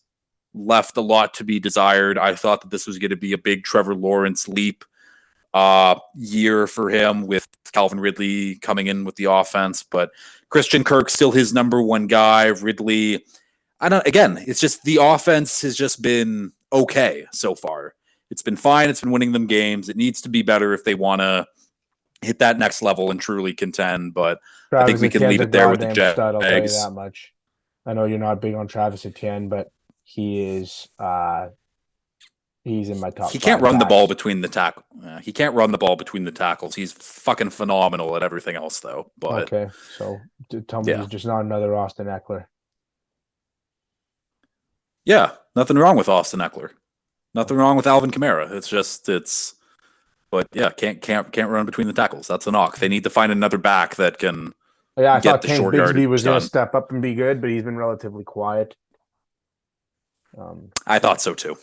left a lot to be desired. I thought that this was going to be a big Trevor Lawrence leap year for him with Calvin Ridley coming in with the offense, but Christian Kirk's still his number 1 guy. Ridley, it's just the offense has just been okay so far. It's been fine. It's been winning them games. It needs to be better if they want to hit that next level and truly contend, but I think we can leave it there with the Jags. I'll tell you that much. I know you're not big on Travis Etienne, but he is he's in my top. He can't run the ball between the tackle. He can't run the ball between the tackles. He's fucking phenomenal at everything else, though. But okay, so tell me he's just not another Austin Eckler. Yeah, nothing wrong with Austin Eckler. Nothing wrong with Alvin Kamara. But yeah, can't run between the tackles. That's a knock. They need to find another back that can. Yeah, I thought Tank Bigsby was going to step up and be good, but he's been relatively quiet. I thought so too.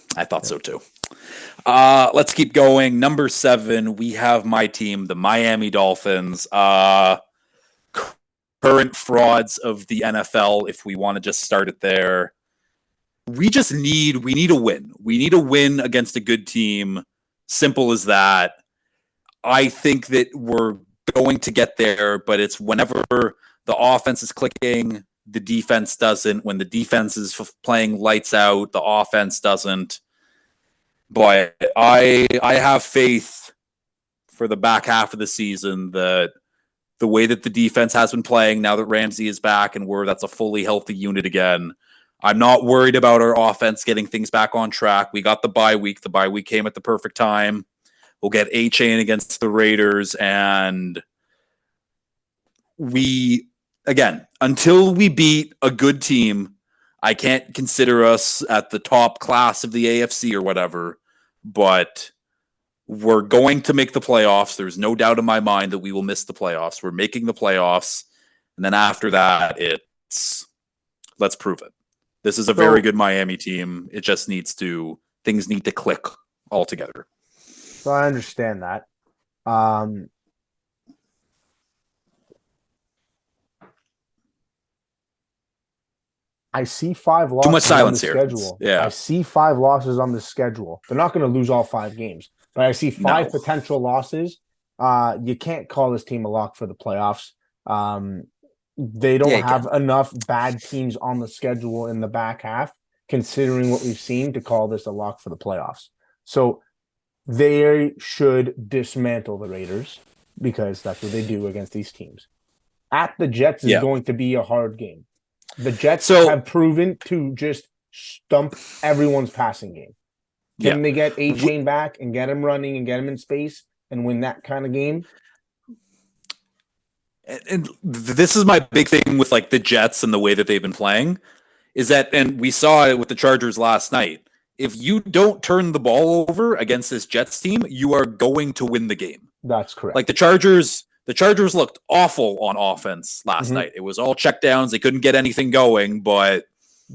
Let's keep going. Number 7, we have my team, the Miami Dolphins. Current frauds of the NFL, if we want to just start it there. We need a win. We need a win against a good team. Simple as that. I think that we're going to get there, but it's whenever the offense is clicking, the defense doesn't. When the defense is playing lights out, the offense doesn't. But I have faith for the back half of the season that the way that the defense has been playing now that Ramsey is back and that's a fully healthy unit again, I'm not worried about our offense getting things back on track. We got the bye week. The bye week came at the perfect time. We'll get A-Chain against the Raiders, and until we beat a good team, I can't consider us at the top class of the AFC or whatever, but we're going to make the playoffs. There's no doubt in my mind that we will miss the playoffs. We're making the playoffs, and then after that, let's prove it. This is a very good Miami team. It just things need to click all together. So I understand that. I see 5 losses. Too much silence on the here. schedule. Yeah. I see 5 losses on the schedule. They're not going to lose all 5 games, but I see 5 potential losses. You can't call this team a lock for the playoffs. They don't have enough bad teams on the schedule in the back half, considering what we've seen, to call this a lock for the playoffs. So they should dismantle the Raiders, because that's what they do against these teams. At the Jets is going to be a hard game. The Jets have proven to just stump everyone's passing game. Can they get A-Chain back and get him running and get him in space and win that kind of game? And this is my big thing with like the Jets and the way that they've been playing, is that, and we saw it with the Chargers last night, if you don't turn the ball over against this Jets team, you are going to win the game. That's correct. Like the Chargers looked awful on offense last night. It was all checkdowns. They couldn't get anything going, but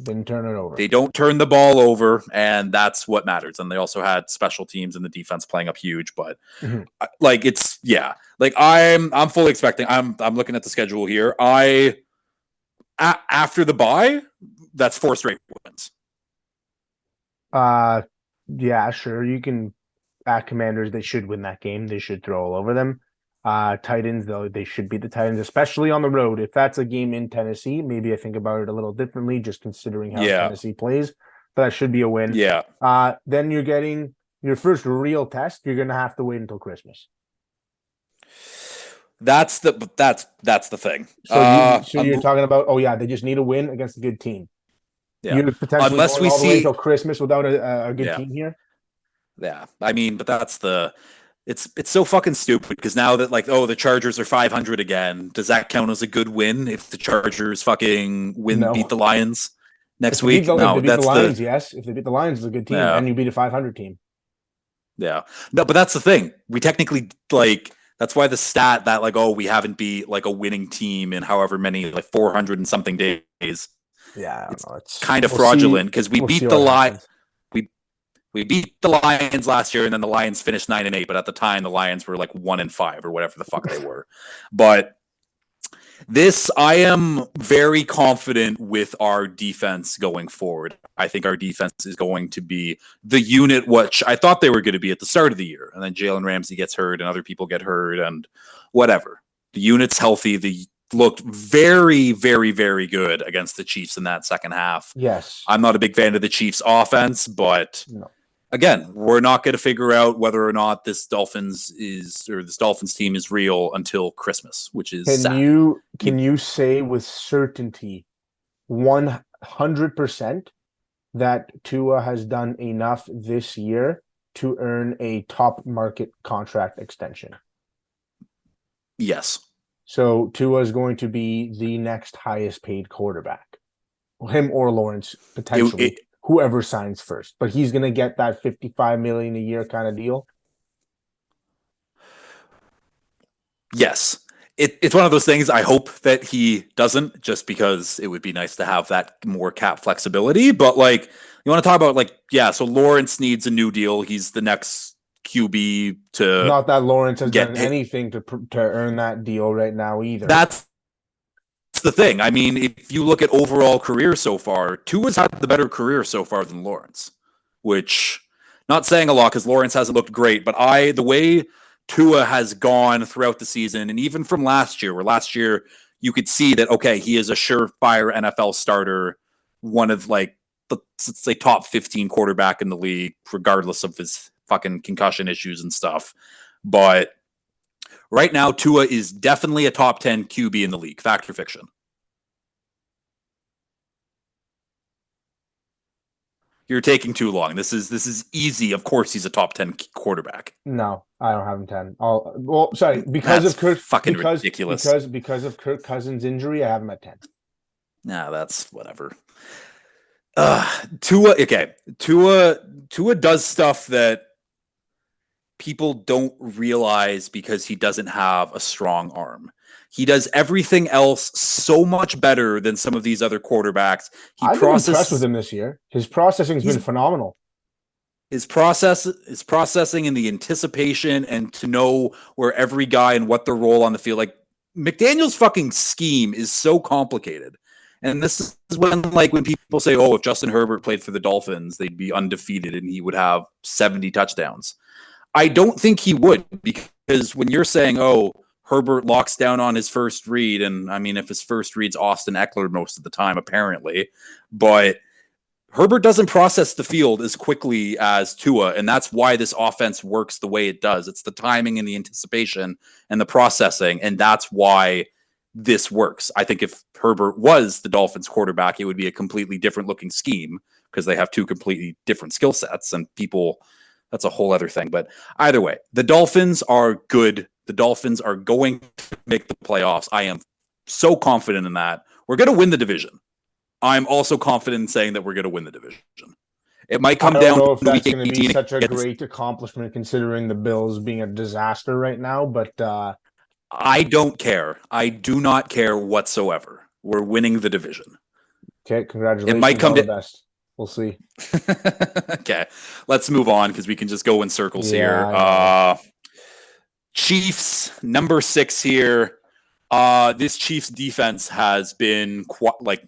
didn't turn it over. They don't turn the ball over, and that's what matters. And they also had special teams and the defense playing up huge. But like I'm fully expecting. I'm looking at the schedule here. After the bye, that's 4 straight wins. Yeah, sure. You can. At Commanders, they should win that game. They should throw all over them. Titans, though, they should beat the Titans, especially on the road. If that's a game in Tennessee, maybe I think about it a little differently, just considering how Tennessee plays. But that should be a win. Yeah. Then you're getting your first real test. You're going to have to wait until Christmas. That's the thing. So you're talking about, they just need a win against a good team. Yeah. You're potentially going all the way until Christmas without a good team here. Yeah, I mean, but that's it's so fucking stupid, because now that the Chargers are 500 again, does that count as a good win if the Chargers fucking beat the Lions next week? If they beat the Lions, yes. If they beat the Lions, it's a good team, and you beat a 500 team. Yeah, no, but that's the thing. We technically that's why the stat that we haven't beat a winning team in however many 400 and something days. Yeah, it's kind of fraudulent, because we beat the Lions. We beat the Lions last year, and then the Lions finished 9-8. But at the time, the Lions were 1-5 or whatever the fuck they were. But I am very confident with our defense going forward. I think our defense is going to be the unit which I thought they were going to be at the start of the year, and then Jalen Ramsey gets hurt, and other people get hurt, and whatever. The unit's healthy. They looked very, very, very good against the Chiefs in that second half. Yes, I'm not a big fan of the Chiefs' offense, but. No. Again, we're not going to figure out whether or not this Dolphins team is real until Christmas, which is sad. Can you say with certainty 100% that Tua has done enough this year to earn a top market contract extension? Yes. So Tua is going to be the next highest paid quarterback. Him or Lawrence, potentially. Whoever signs first, but he's going to get that $55 million a year kind of deal. Yes, it's one of those things. I hope that he doesn't, just because it would be nice to have that more cap flexibility. But you want to talk about so Lawrence needs a new deal. He's the next QB to. Not that Lawrence has done anything to earn that deal right now either. That's the thing. I mean, if you look at overall career so far, Tua's had the better career so far than Lawrence, which not saying a lot because Lawrence hasn't looked great, but the way Tua has gone throughout the season, and even from last year, where last year you could see that, okay, he is a surefire NFL starter, one of let's say top 15 quarterback in the league, regardless of his fucking concussion issues and stuff. But Right now, Tua is definitely a top 10 QB in the league. Fact or fiction? You're taking too long. This is easy. Of course, he's a top 10 quarterback. No, I don't have him 10. Sorry, That's fucking ridiculous. Because of Kirk Cousins' injury, I have him at 10. Nah, that's whatever. Tua, okay. Tua does stuff that people don't realize because he doesn't have a strong arm. He does everything else so much better than some of these other quarterbacks. I've been impressed with him this year. His processing's been phenomenal. His processing and the anticipation and to know where every guy and what their role on the field. Like McDaniel's fucking scheme is so complicated. And this is when people say, oh, if Justin Herbert played for the Dolphins, they'd be undefeated and he would have 70 touchdowns. I don't think he would, because when you're saying, oh, Herbert locks down on his first read, and I mean, if his first read's Austin Eckler most of the time, apparently, but Herbert doesn't process the field as quickly as Tua, and that's why this offense works the way it does. It's the timing and the anticipation and the processing, and that's why this works. I think if Herbert was the Dolphins quarterback, it would be a completely different looking scheme because they have two completely different skill sets, and that's a whole other thing. But either way, the Dolphins are good. The Dolphins are going to make the playoffs. I am so confident in that. We're going to win the division. I'm also confident in saying that we're going to win the division. It might come down. I don't know if that's going to be such a great accomplishment considering the Bills being a disaster right now, but I don't care. I do not care whatsoever. We're winning the division. Okay, congratulations. It might come to best. We'll see. Okay, let's move on because we can just go in circles here. Chiefs, number 6 here. This Chiefs defense has been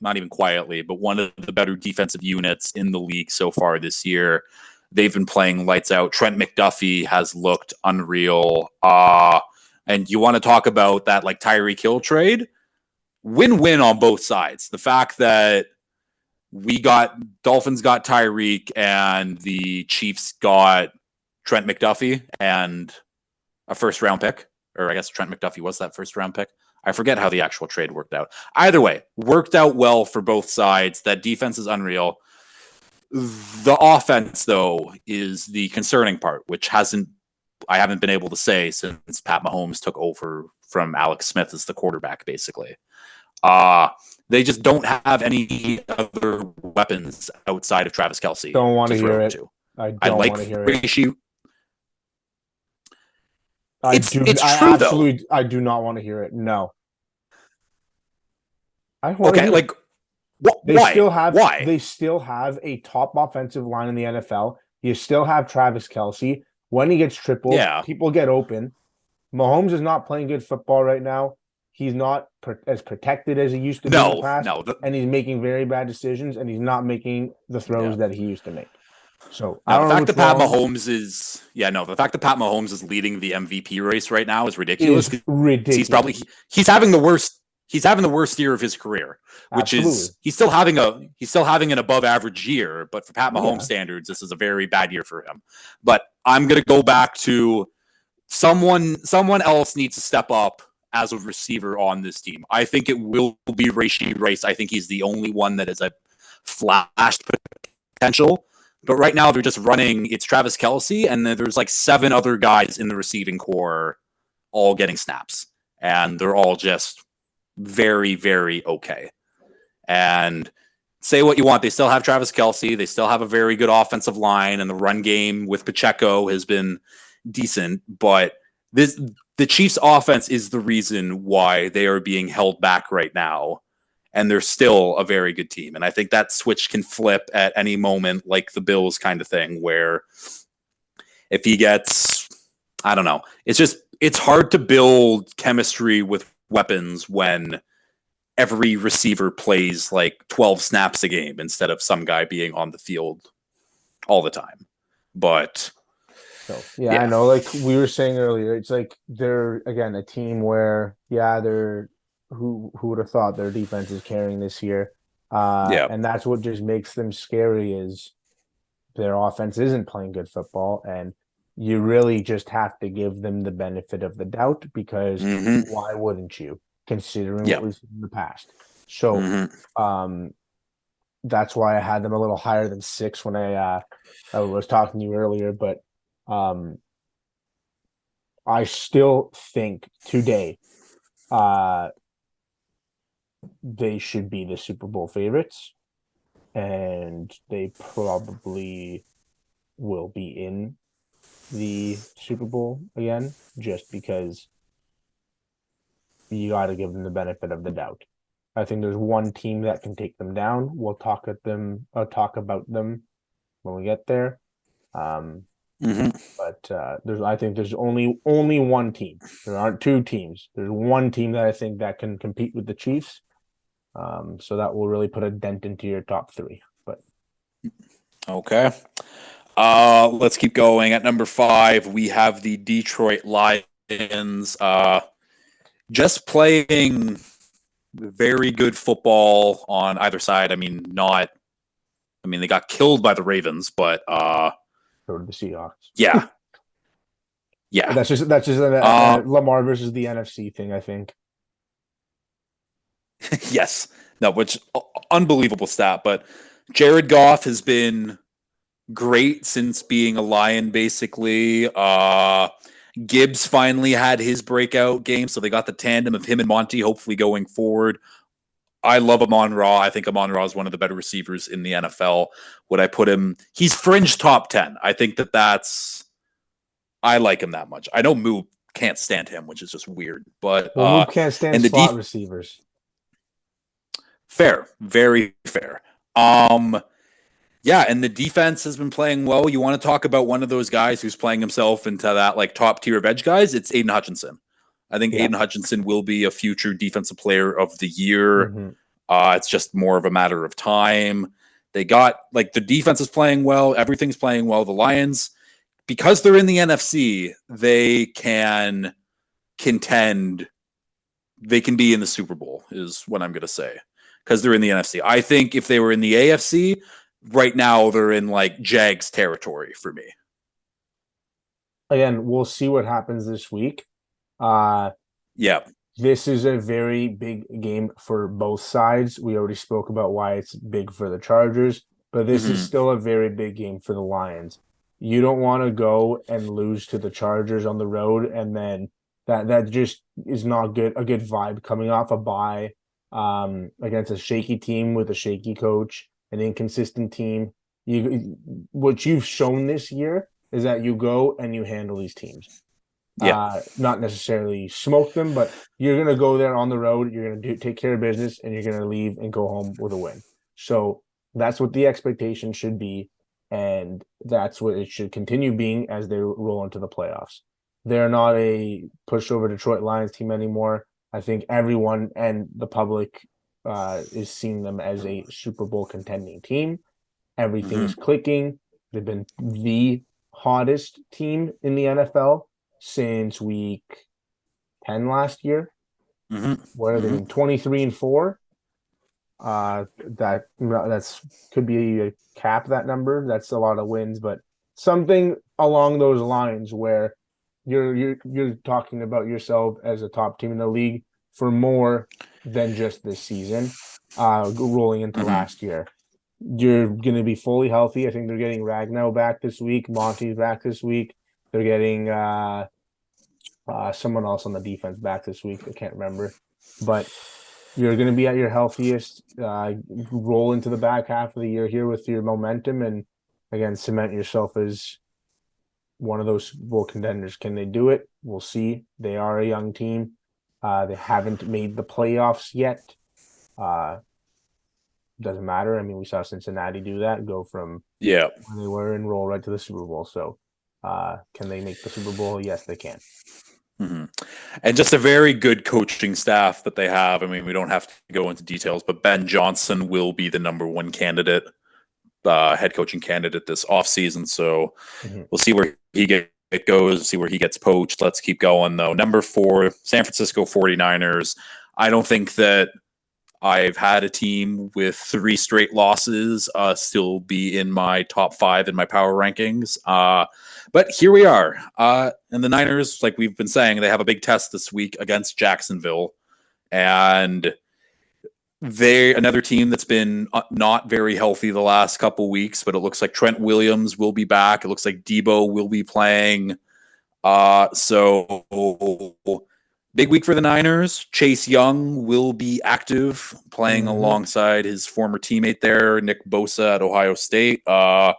not even quietly, but one of the better defensive units in the league so far this year. They've been playing lights out. Trent McDuffie has looked unreal. And you want to talk about that Tyreek Hill trade? Win-win on both sides. The fact that Dolphins got Tyreek and the Chiefs got Trent McDuffie and a first round pick, or I guess Trent McDuffie was that first round pick. I forget how the actual trade worked out. Either way, worked out well for both sides. That defense is unreal. The offense, though, is the concerning part, which I haven't been able to say since Pat Mahomes took over from Alex Smith as the quarterback, basically. They just don't have any other weapons outside of Travis Kelce. Don't want to hear it. I don't want to hear it. It's true, though. I do not want to hear it. No. I want to hear it. Why? They still have a top offensive line in the NFL. You still have Travis Kelce. When he gets tripled, people get open. Mahomes is not playing good football right now. He's not as protected as he used to be in the past. And he's making very bad decisions, and he's not making the throws that he used to make. So the fact that Pat Mahomes is leading the MVP race right now is ridiculous. He's having the worst year of his career, which is he's still having an above average year, but for Pat Mahomes standards, this is a very bad year for him. But I'm gonna go back to someone else needs to step up as a receiver on this team. I think it will be Rashee Rice. I think he's the only one that has a flashed potential. But right now they're just running. It's Travis Kelce, and then there's 7 other guys in the receiving core, all getting snaps, and they're all just very, very okay. And say what you want, they still have Travis Kelce. They still have a very good offensive line, and the run game with Pacheco has been decent. But the Chiefs' offense is the reason why they are being held back right now. And they're still a very good team. And I think that switch can flip at any moment, like the Bills kind of thing, where if he gets, I don't know, it's hard to build chemistry with weapons when every receiver plays 12 snaps a game instead of some guy being on the field all the time. But I know, like we were saying earlier, it's they're, again, a team where, they're, who would have thought their defense is carrying this year? And that's what just makes them scary is their offense isn't playing good football. And you really just have to give them the benefit of the doubt because why wouldn't you, considering what Yeah. we've seen in the past? So, hmm that's why I had them a little higher than 6 when I was talking to you earlier. But um, I still think today uh, they should be the Super Bowl favorites, and they probably will be in the Super Bowl again, just because you got to give them the benefit of the doubt. I think there's one team that can take them down. We'll talk at them. Talk about them when we get there. Um, hmm but I think there's only one team. There aren't two teams. There's one team that I think that can compete with the Chiefs. So that will really put a dent into your top three. But Okay. Let's keep going. At number 5, we have the Detroit Lions. Just playing very good football on either side. I mean, they got killed by the Ravens, but so did the Seahawks. yeah, yeah. That's just Uh, Lamar versus the NFC thing. I think. yes. No, which unbelievable stat. But Jared Goff has been great since being a Lion, basically. Gibbs finally had his breakout game, so they got the tandem of him and Monty, hopefully going forward. I love Amon-Ra. I think Amon-Ra is one of the better receivers in the NFL. Would I put him? He's fringe top 10. I think that's. I like him that much. I know Moo can't stand him, which is just weird. But Well, Moop can't stand and the slot receivers. fair, very fair. Yeah, and the defense has been playing well. You want to talk about one of those guys who's playing himself into that like top tier of edge guys? It's Aiden Hutchinson. I think Yeah. Aiden Hutchinson will be a future defensive player of the year. Mm-hmm. It's just more of a matter of time. They got like the defense is playing well, everything's playing well. The Lions, because they're in the NFC, they can contend. They can be in the Super Bowl, is what I'm going to say, because they're in the NFC. I think if they were in the AFC, right now they're in like Jags territory for me. Again, we'll see what happens this week. Yeah. This is a very big game for both sides. We already spoke about why it's big for the Chargers, but this is still a very big game for the Lions. You don't want to go and lose to the Chargers on the road, and then that just is not good. A good vibe coming off a bye against a shaky team with a shaky coach, an inconsistent team. What you've shown this year is that you go and you handle these teams. Yeah. Not necessarily smoke them, but you're going to go there on the road. You're going to take care of business, and you're going to leave and go home with a win. So that's what the expectation should be, and that's what it should continue being as they roll into the playoffs. They're not a pushover Detroit Lions team anymore. I think everyone and the public is seeing them as a Super Bowl contending team. Everything is clicking. They've been the hottest team in the NFL since week 10 last year, where they've been 23-4. That's could be a cap, that number. That's a lot of wins, but something along those lines where you're talking about yourself as a top team in the league for more than just this season, rolling into last year. You're going to be fully healthy. I think they're getting Ragnow back this week. Monty's back this week. They're getting someone else on the defense back this week. I can't remember. But you're going to be at your healthiest. Roll into the back half of the year here with your momentum and, again, cement yourself as one of those Super Bowl contenders. Can they do it? We'll see. They are a young team. They haven't made the playoffs yet. Doesn't matter. I mean, we saw Cincinnati do that, go from where they were and roll right to the Super Bowl. So can they make the Super Bowl? Yes, they can. And just a very good coaching staff that they have. I mean, we don't have to go into details, but Ben Johnson will be the number one candidate, head coaching candidate this offseason. So we'll see where it goes, see where he gets poached. Let's keep going, though. Number 4, San Francisco 49ers. I don't think that I've had a team with 3 straight losses still be in my top 5 in my power rankings. But here we are. And the Niners, like we've been saying, they have a big test this week against Jacksonville. And they another team that's been not very healthy the last couple weeks, but it looks like Trent Williams will be back. It looks like Debo will be playing. So big week for the Niners. Chase Young will be active, playing alongside his former teammate there, Nick Bosa at Ohio State. The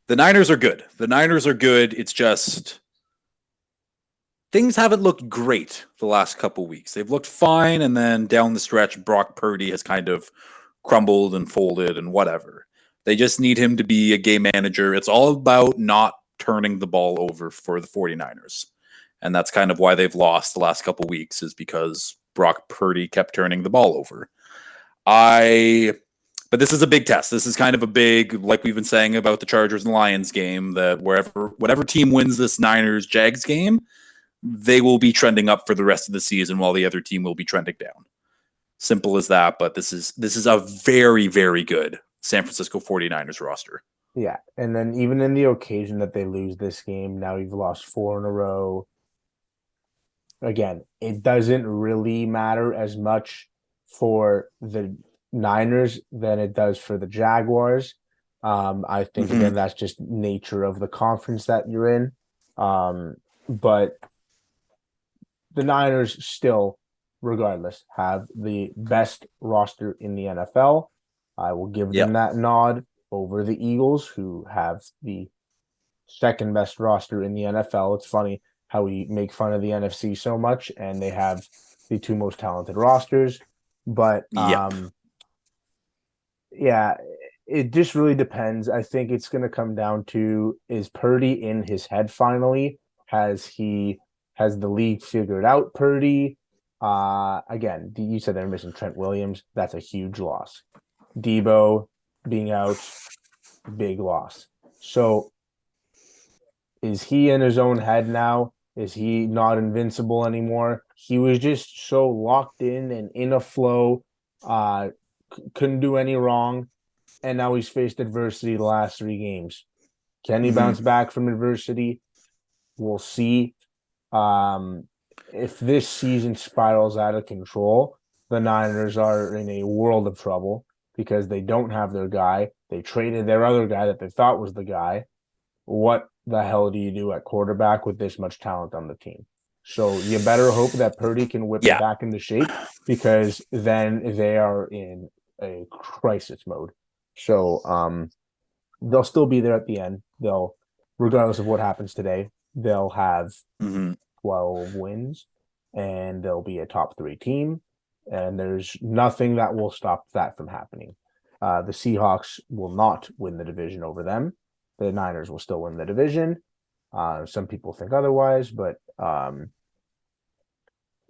Niners are good. The Niners are good. It's just things haven't looked great the last couple weeks. They've looked fine, and then down the stretch, Brock Purdy has kind of crumbled and folded and whatever. They just need him to be a game manager. It's all about not turning the ball over for the 49ers. And that's kind of why they've lost the last couple weeks, is because Brock Purdy kept turning the ball over. But this is a big test. This is kind of a big, like we've been saying about the Chargers and Lions game, that whatever team wins this Niners Jags game, they will be trending up for the rest of the season while the other team will be trending down. Simple as that. But this is a very, very good San Francisco 49ers roster. Yeah. And then even in the occasion that they lose this game, now you've lost 4 in a row. Again, it doesn't really matter as much for the Niners than it does for the Jaguars. I think, again, that's just nature of the conference that you're in. But the Niners still, regardless, have the best roster in the NFL. I will give them that nod over the Eagles, who have the second best roster in the NFL. It's funny how we make fun of the NFC so much, and they have the 2 most talented rosters. But yeah, it just really depends. I think it's going to come down to, is Purdy in his head finally? Has the league figured out Purdy? Again, you said they're missing Trent Williams. That's a huge loss. Debo being out, big loss. So is he in his own head now? Is he not invincible anymore? He was just so locked in and in a flow, couldn't do any wrong, and now he's faced adversity the last 3 games. Can he bounce back from adversity? We'll see. If this season spirals out of control, the Niners are in a world of trouble because they don't have their guy. They traded their other guy that they thought was the guy. What the hell do you do at quarterback with this much talent on the team? So you better hope that Purdy can whip it back into shape, because then they are in a crisis mode. So they'll still be there at the end. They'll, regardless of what happens today, they'll have 12 wins, and they'll be a top 3 team. And there's nothing that will stop that from happening. The Seahawks will not win the division over them. The Niners will still win the division. Some people think otherwise, but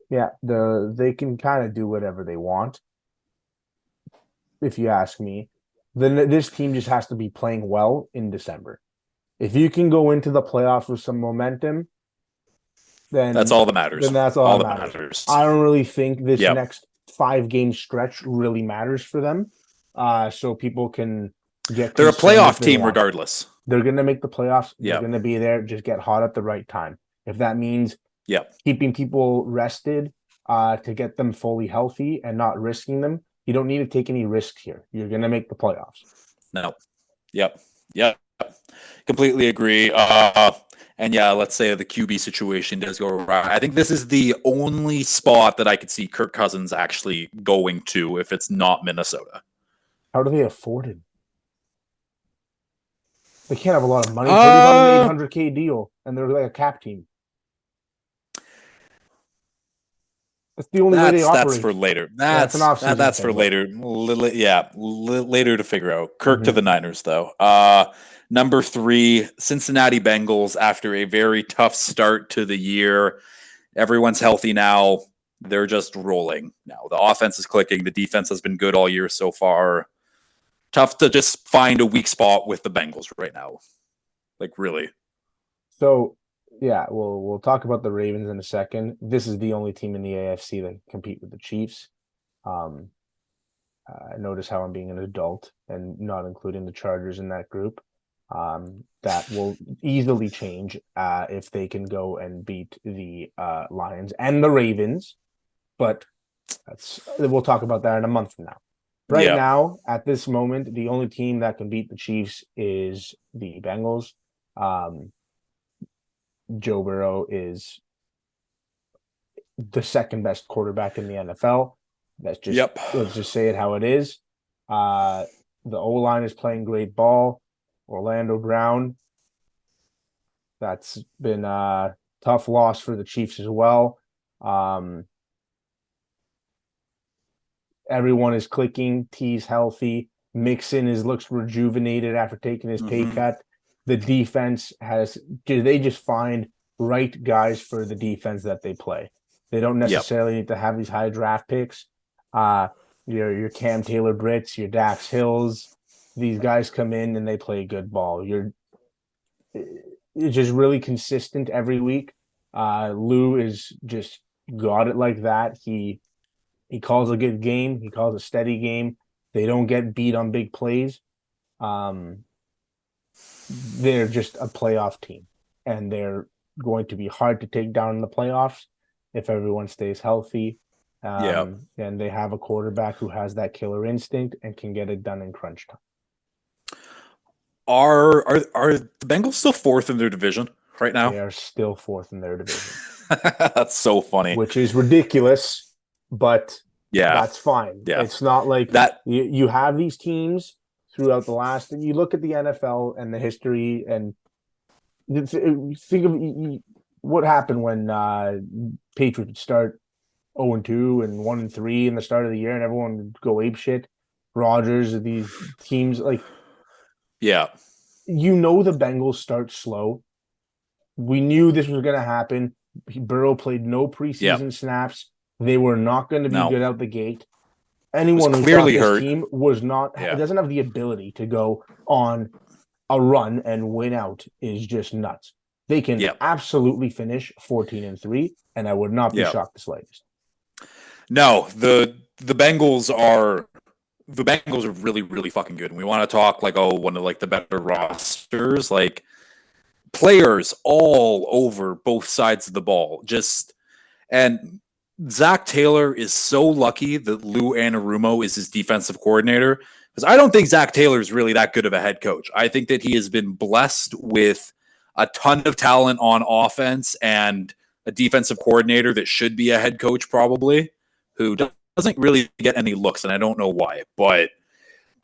they can kind of do whatever they want. If you ask me, then this team just has to be playing well in December. If you can go into the playoffs with some momentum, then that's all that matters. Then that's all that matters. I don't really think this next 5-game stretch really matters for them. So people can get. They're a playoff team regardless. They're going to make the playoffs. They're going to be there. Just get hot at the right time. If that means keeping people rested to get them fully healthy and not risking them, you don't need to take any risks here. You're going to make the playoffs. No. Yep. Completely agree. And let's say the QB situation does go right. I think this is the only spot that I could see Kirk Cousins actually going to if it's not Minnesota. How do they afford him? They can't have a lot of money. Purdy's on an $800K deal, and they're like a cap team. That's the only way they operate. That's for later. That's for later. Later to figure out. Kirk to the Niners, though. Number 3, Cincinnati Bengals. After a very tough start to the year, everyone's healthy now. They're just rolling now. The offense is clicking. The defense has been good all year so far. Tough to just find a weak spot with the Bengals right now. Like, really. So, we'll talk about the Ravens in a second. This is the only team in the AFC that can compete with the Chiefs. Notice how I'm being an adult and not including the Chargers in that group. That will easily change if they can go and beat the Lions and the Ravens. But we'll talk about that in a month from now. Right Yeah. now, at this moment, the only team that can beat the Chiefs is the Bengals. Joe Burrow is the second best quarterback in the NFL. Yep. Let's just say it how it is. The O line is playing great ball. Orlando Brown, that's been a tough loss for the Chiefs as well. Everyone is clicking. T's healthy. Mixon looks rejuvenated after taking his pay cut. The defense they just find right guys for the defense that they play. They don't necessarily need to have these high draft picks. Your Cam Taylor Britts, your Dax Hills, these guys come in and they play good ball. It's just really consistent every week. Lou is just got it like that. He calls a good game. He calls a steady game. They don't get beat on big plays. They're just a playoff team, and they're going to be hard to take down in the playoffs if everyone stays healthy. And they have a quarterback who has that killer instinct and can get it done in crunch time. Are the Bengals still fourth in their division right now? They are still fourth in their division. That's so funny. Which is ridiculous, but that's fine. Yeah. It's not like that you have these teams throughout the last. You look at the NFL and the history, and think of what happened when Patriots start 0-2 and 1-3 in the start of the year, and everyone would go apeshit. Rodgers, these teams the Bengals start slow. We knew this was going to happen. Burrow played no preseason snaps. They were not going to be good out the gate. Anyone who thought this team was not doesn't have the ability to go on a run and win out is just nuts. They can absolutely finish 14-3, and I would not be shocked the slightest. No, the Bengals are really, really fucking good. And we want to talk one of the better rosters, players all over both sides of the ball. And Zach Taylor is so lucky that Lou Anarumo is his defensive coordinator, because I don't think Zach Taylor is really that good of a head coach. I think that he has been blessed with a ton of talent on offense and a defensive coordinator that should be a head coach probably, who doesn't really get any looks, and I don't know why. But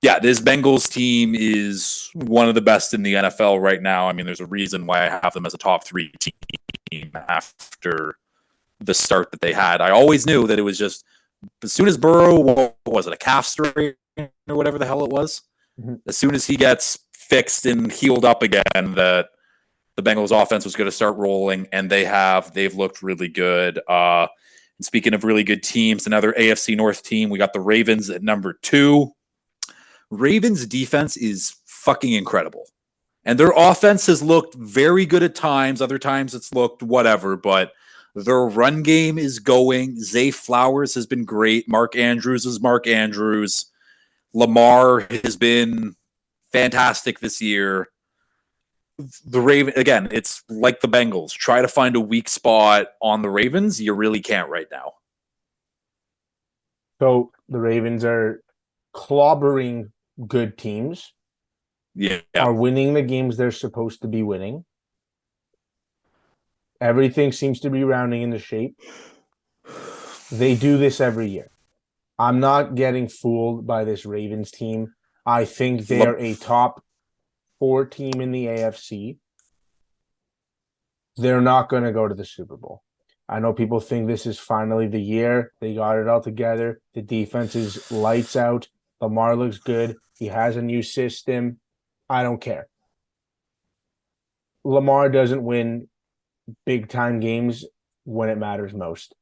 yeah, this Bengals team is one of the best in the NFL right now. I mean, there's a reason why I have them as a top 3 team after the start that they had. I always knew that it was just as soon as Burrow, what was it, a calf strain or whatever the hell it was? Mm-hmm. As soon as he gets fixed and healed up again, that the Bengals offense was going to start rolling, and they've looked really good. And speaking of really good teams, another AFC North team, we got the Ravens at number 2. Ravens defense is fucking incredible. And their offense has looked very good at times. Other times it's looked whatever, but their run game is going. Zay Flowers has been great. Mark Andrews is Mark Andrews. Lamar has been fantastic this year. The Raven, again, it's like the Bengals. Try to find a weak spot on the Ravens. You really can't right now. So the Ravens are clobbering good teams. Are winning the games they're supposed to be winning. Everything seems to be rounding into shape. They do this every year. I'm not getting fooled by this Ravens team. I think they're a top 4 team in the AFC. They're not going to go to the Super Bowl. I know people think this is finally the year. They got it all together. The defense is lights out. Lamar looks good. He has a new system. I don't care. Lamar doesn't win big-time games when it matters most.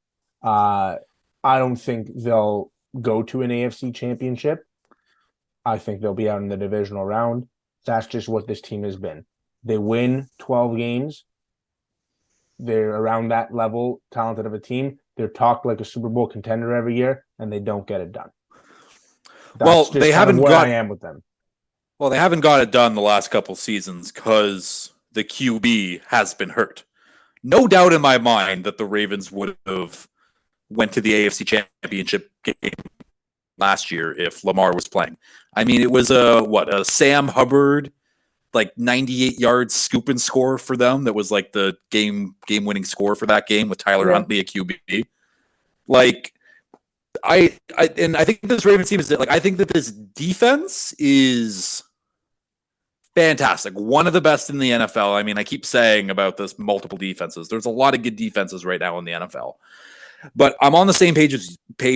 I don't think they'll go to an AFC championship. I think they'll be out in the divisional round. That's just what this team has been. They win 12 games. They're around that level, talented of a team. They're talked like a Super Bowl contender every year. and they don't get it done. Well, That's just they kind of haven't where I got am with them. well, they haven't got it done the last couple seasons because the QB has been hurt. No doubt in my mind that the Ravens would have went to the AFC Championship game last year if Lamar was playing. I mean, it was a Sam Hubbard like 98-yard scoop and score for them that was like the game winning score for that game with Tyler Huntley at QB. Like I think this Ravens team is like I think that this defense is fantastic. One of the best in the NFL. I mean, I keep saying about this multiple defenses. There's a lot of good defenses right now in the NFL. But I'm on the same page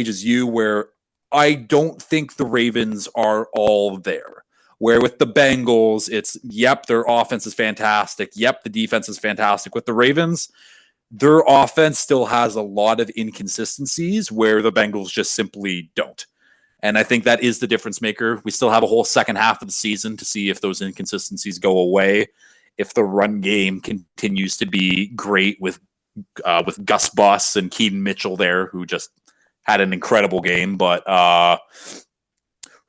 as you where I don't think the Ravens are all there. Where with the Bengals, it's yep, their offense is fantastic. Yep, the defense is fantastic. With the Ravens, their offense still has a lot of inconsistencies where the Bengals just simply don't. And I think that is the difference maker. We still have a whole second half of the season to see if those inconsistencies go away, if the run game continues to be great with Gus Bus and Keaton Mitchell there, who just had an incredible game. But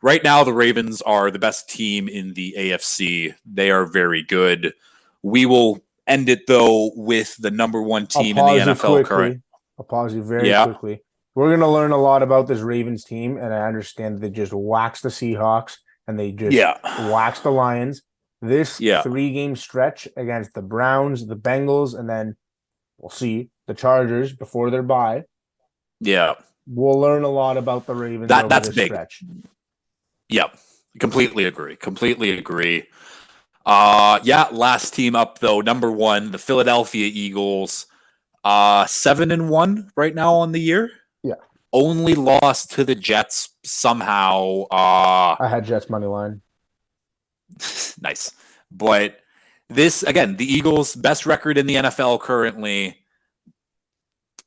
right now, the Ravens are the best team in the AFC. They are very good. We will end it, though, with the number one team in the NFL current. I'll pause you very quickly. We're going to learn a lot about this Ravens team, and I understand they just waxed the Seahawks and they just waxed the Lions. This 3-game stretch against the Browns, the Bengals, and then we'll see the Chargers before their bye. Yeah. We'll learn a lot about the Ravens that's this big. Stretch. Yep. Completely agree. Last team up, though, number one, the Philadelphia Eagles, 7-1 right now on the year. Yeah. Only lost to the Jets somehow. I had Jets money line. Nice. But this, again, the Eagles' best record in the NFL currently,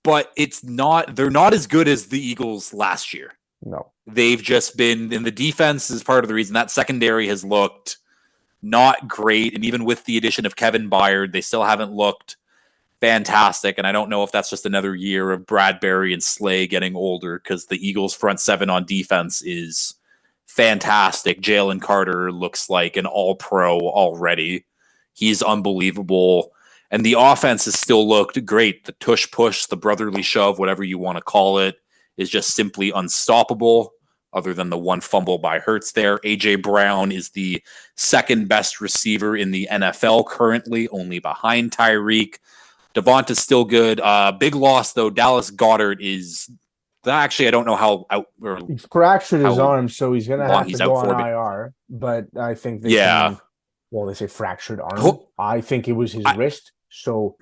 but they're not as good as the Eagles last year. No. They've just been, and the defense is part of the reason that secondary has looked not great. And even with the addition of Kevin Byard, they still haven't looked fantastic. And I don't know if that's just another year of Bradbury and Slay getting older because the Eagles' front seven on defense is fantastic. Jalen Carter looks like an all-pro already. He's unbelievable. And the offense has still looked great. The tush push, the brotherly shove, whatever you want to call it, is just simply unstoppable, other than the one fumble by Hurts there. A.J. Brown is the second best receiver in the NFL currently, only behind Tyreek. Devonta's still good. Big loss, though. Dallas Goedert is... Actually, I don't know how out... He fractured his arm, so he's going to have to go on IR. But I think they can... Well, they say fractured arm. I think it was his wrist. So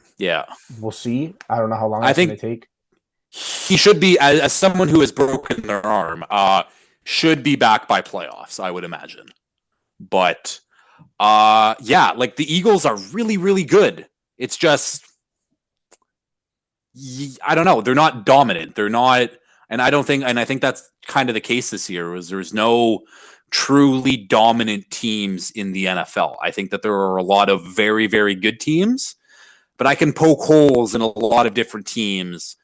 we'll see. I don't know how long it's going to take. He should be, as someone who has broken their arm, should be back by playoffs, I would imagine. But, like the Eagles are really, really good. It's just, I don't know. They're not dominant. They're not, and I think that's kind of the case this year, is there's no truly dominant teams in the NFL. I think that there are a lot of very, very good teams, but I can poke holes in a lot of different teams.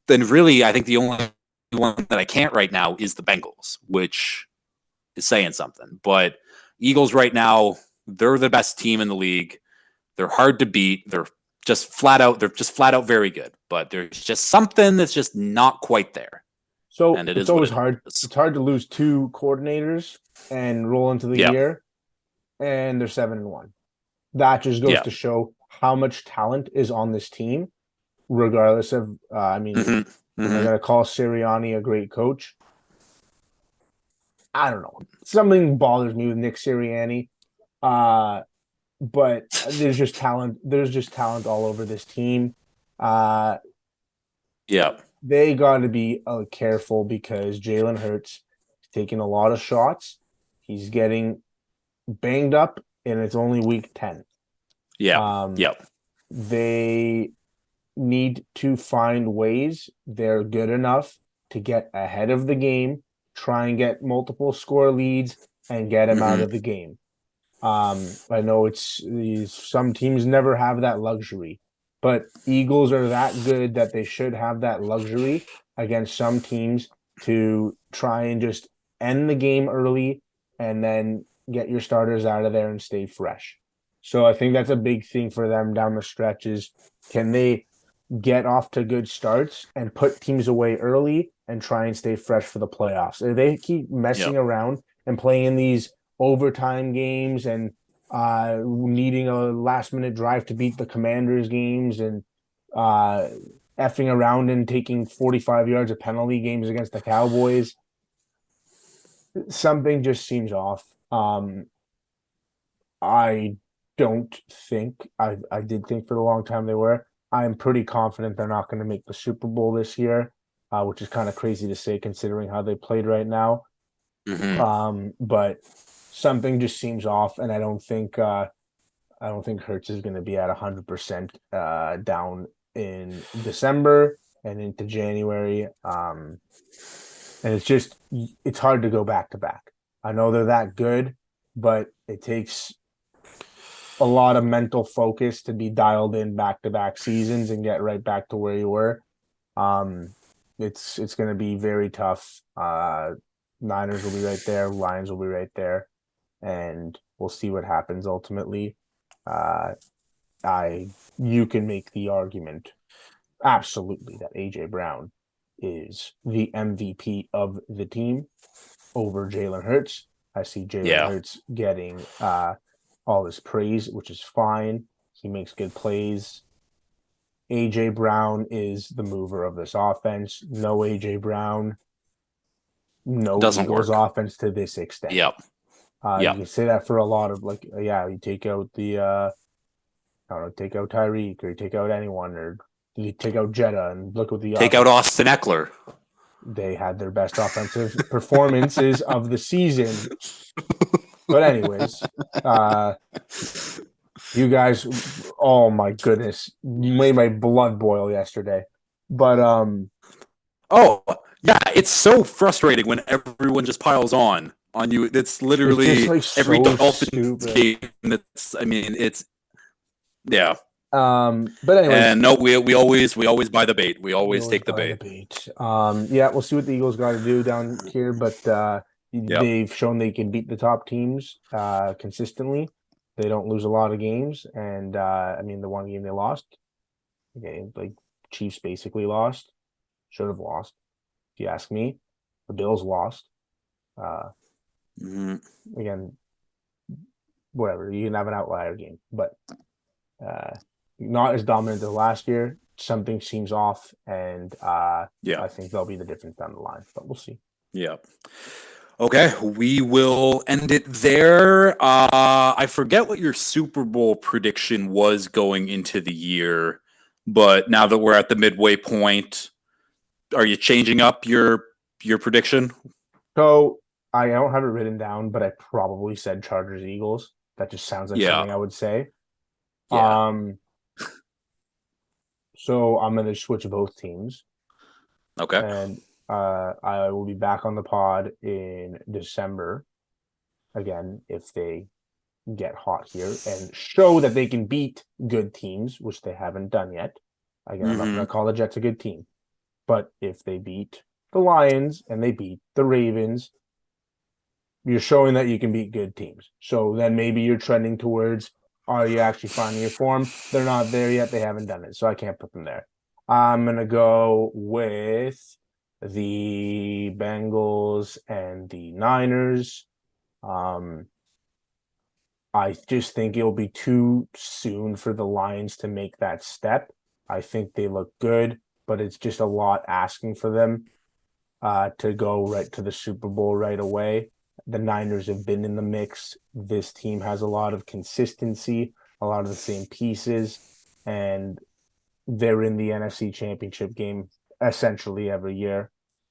Then really, I think the only one that I can't right now is the Bengals, which is saying something. But Eagles right now, they're the best team in the league. They're hard to beat. They're just flat out very good. But there's just something that's just not quite there. So it's always hard. It's hard to lose 2 coordinators and roll into the year, and they're 7-1. That just goes to show how much talent is on this team, regardless of. I'm going to call Sirianni a great coach. I don't know. Something bothers me with Nick Sirianni, but there's just talent. There's just talent all over this team. They got to be careful because Jalen Hurts is taking a lot of shots. He's getting banged up, and it's only week 10. They need to find ways. They're good enough to get ahead of the game, try and get multiple score leads, and get him out of the game. I know some teams never have that luxury. But Eagles are that good that they should have that luxury against some teams to try and just end the game early and then get your starters out of there and stay fresh. So I think that's a big thing for them down the stretch is can they get off to good starts and put teams away early and try and stay fresh for the playoffs. If they keep messing Yep. around and playing in these overtime games and needing a last minute drive to beat the Commanders games and uh, effing around and taking 45 yards of penalty games against the Cowboys, something just seems off. I don't think I did think for a long time they were. I'm pretty confident they're not going to make the Super Bowl this year, which is kind of crazy to say considering how they played right now. Hmm. But something just seems off, and I don't think Hertz is going to be at 100% down in December and into January. And it's hard to go back to back. I know they're that good, but it takes a lot of mental focus to be dialed in back to back seasons and get right back to where you were. Um, it's going to be very tough. Niners will be right there, Lions will be right there, and we'll see what happens ultimately. Uh, I You can make the argument absolutely that AJ Brown is the MVP of the team over Jalen Hurts. I see Jalen Yeah. Hurts getting all this praise, which is fine. He makes good plays. AJ Brown is the mover of this offense. No AJ Brown, no Doesn't Eagles work. offense to this extent. Yep. You Yep. can say that for a lot of yeah, you take out I don't know, take out Tyreek or you take out anyone or you take out Jetta and look what Take out Austin Eckler. they had their best offensive performances of the season. But anyways, uh you guys, oh my goodness, you made my blood boil yesterday. But Oh, yeah, it's so frustrating when everyone just piles on you. It's it's just literally like every so Dolphins stupid. game. That's, I mean, it's yeah. But anyways, And no, we always buy the bait. We we always always take the buy the bait. bait. Yeah, we'll see what the Eagles got to do down here, but Yep. they've shown they can beat the top teams consistently. They don't lose a lot of games, and I mean the one game they lost, okay, like Chiefs basically lost, should have lost, if you ask me. The Bills lost. Uh, Mhm. Again, whatever. You can have an outlier game, but uh, not as dominant as last year. Something seems off, and Yeah. I think they'll be the difference down the line. But we'll see. Yeah. Okay, we will end it there. I forget what your Super Bowl prediction was going into the year, but now that we're at the midway point, are you changing up your prediction? So I don't have it written down, but I probably said Chargers Eagles. That just sounds like Yeah. something I would say. Yeah. Um, so I'm gonna switch both teams, Okay. and I will be back on the pod in December again if they get hot here and show that they can beat good teams, which they haven't done yet. Again, I'm not going Hmm. to call the Jets a good team, but if they beat the Lions and they beat the Ravens, you're showing that you can beat good teams. So then maybe you're trending towards are you actually finding your form? They're not there yet. They haven't done it. So I can't put them there. I'm going to go with the Bengals and the Niners. Um, I just think it'll be too soon for the Lions to make that step. I think they look good, but it's just a lot asking for them to go right to the Super Bowl right away. The Niners have been in the mix. This team has a lot of consistency, a lot of the same pieces, and they're in the NFC Championship game essentially every year,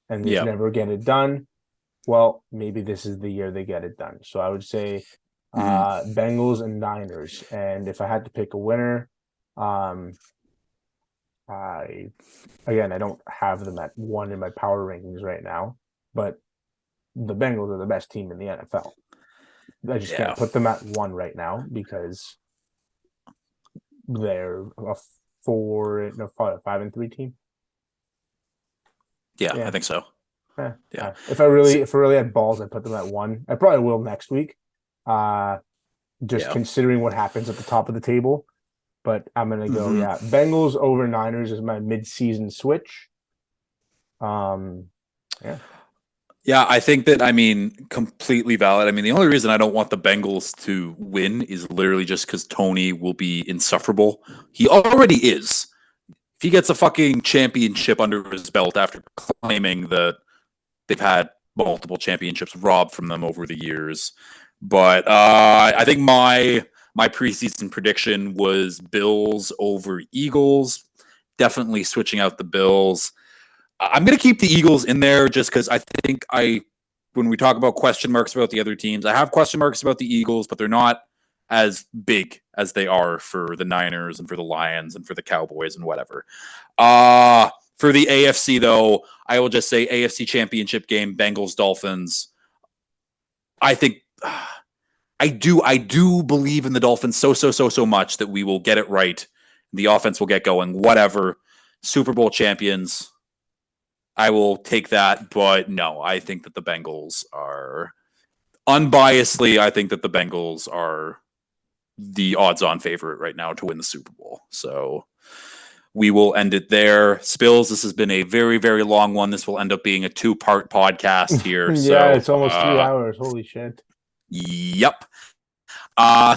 and they Yeah. never get it done. Well, maybe this is the year they get it done. So I would say Hmm. Bengals and Niners. And if I had to pick a winner, um, I I don't have them at one in my power rankings right now, but the Bengals are the best team in the NFL. I just Yeah. can't put them at one right now because they're a four, no, 5-3 team. Yeah, I Yeah. think so. Yeah. If I really had balls, I'd put them at 1. I probably will next week. Just Yeah. considering what happens at the top of the table. But I'm gonna go, Mhm. Bengals over Niners is my mid-season switch. Yeah. Yeah, I think that, I mean, completely valid. I mean, the only reason I don't want the Bengals to win is literally just because Tony will be insufferable. He already is. If he gets a fucking championship under his belt after claiming that they've had multiple championships robbed from them over the years. But I think my preseason prediction was Bills over Eagles. Definitely switching out the Bills. I'm going to keep the Eagles in there just because I think when we talk about question marks about the other teams, I have question marks about the Eagles, but they're not as big as they are for the Niners and for the Lions and for the Cowboys and whatever. For the AFC, though, I will just say AFC Championship game, Bengals Dolphins. I think I do believe in the Dolphins so much that we will get it right. The offense will get going. Whatever. Super Bowl champions. I will take that, but no, I think that the Bengals are unbiasedly. I think that the Bengals are the odds-on favorite right now to win the Super Bowl. So we will end it there. Spills, this has been a very, very long one. This will end up being a 2-part podcast here. It's almost 3 hours. Holy shit. Yep.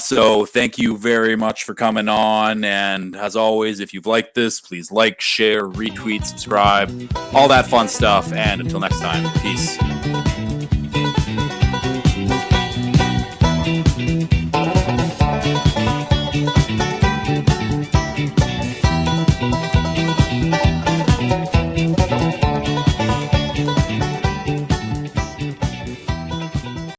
So thank you very much for coming on. And as always, if you've liked this, please like, share, retweet, subscribe, all that fun stuff. And until next time, peace.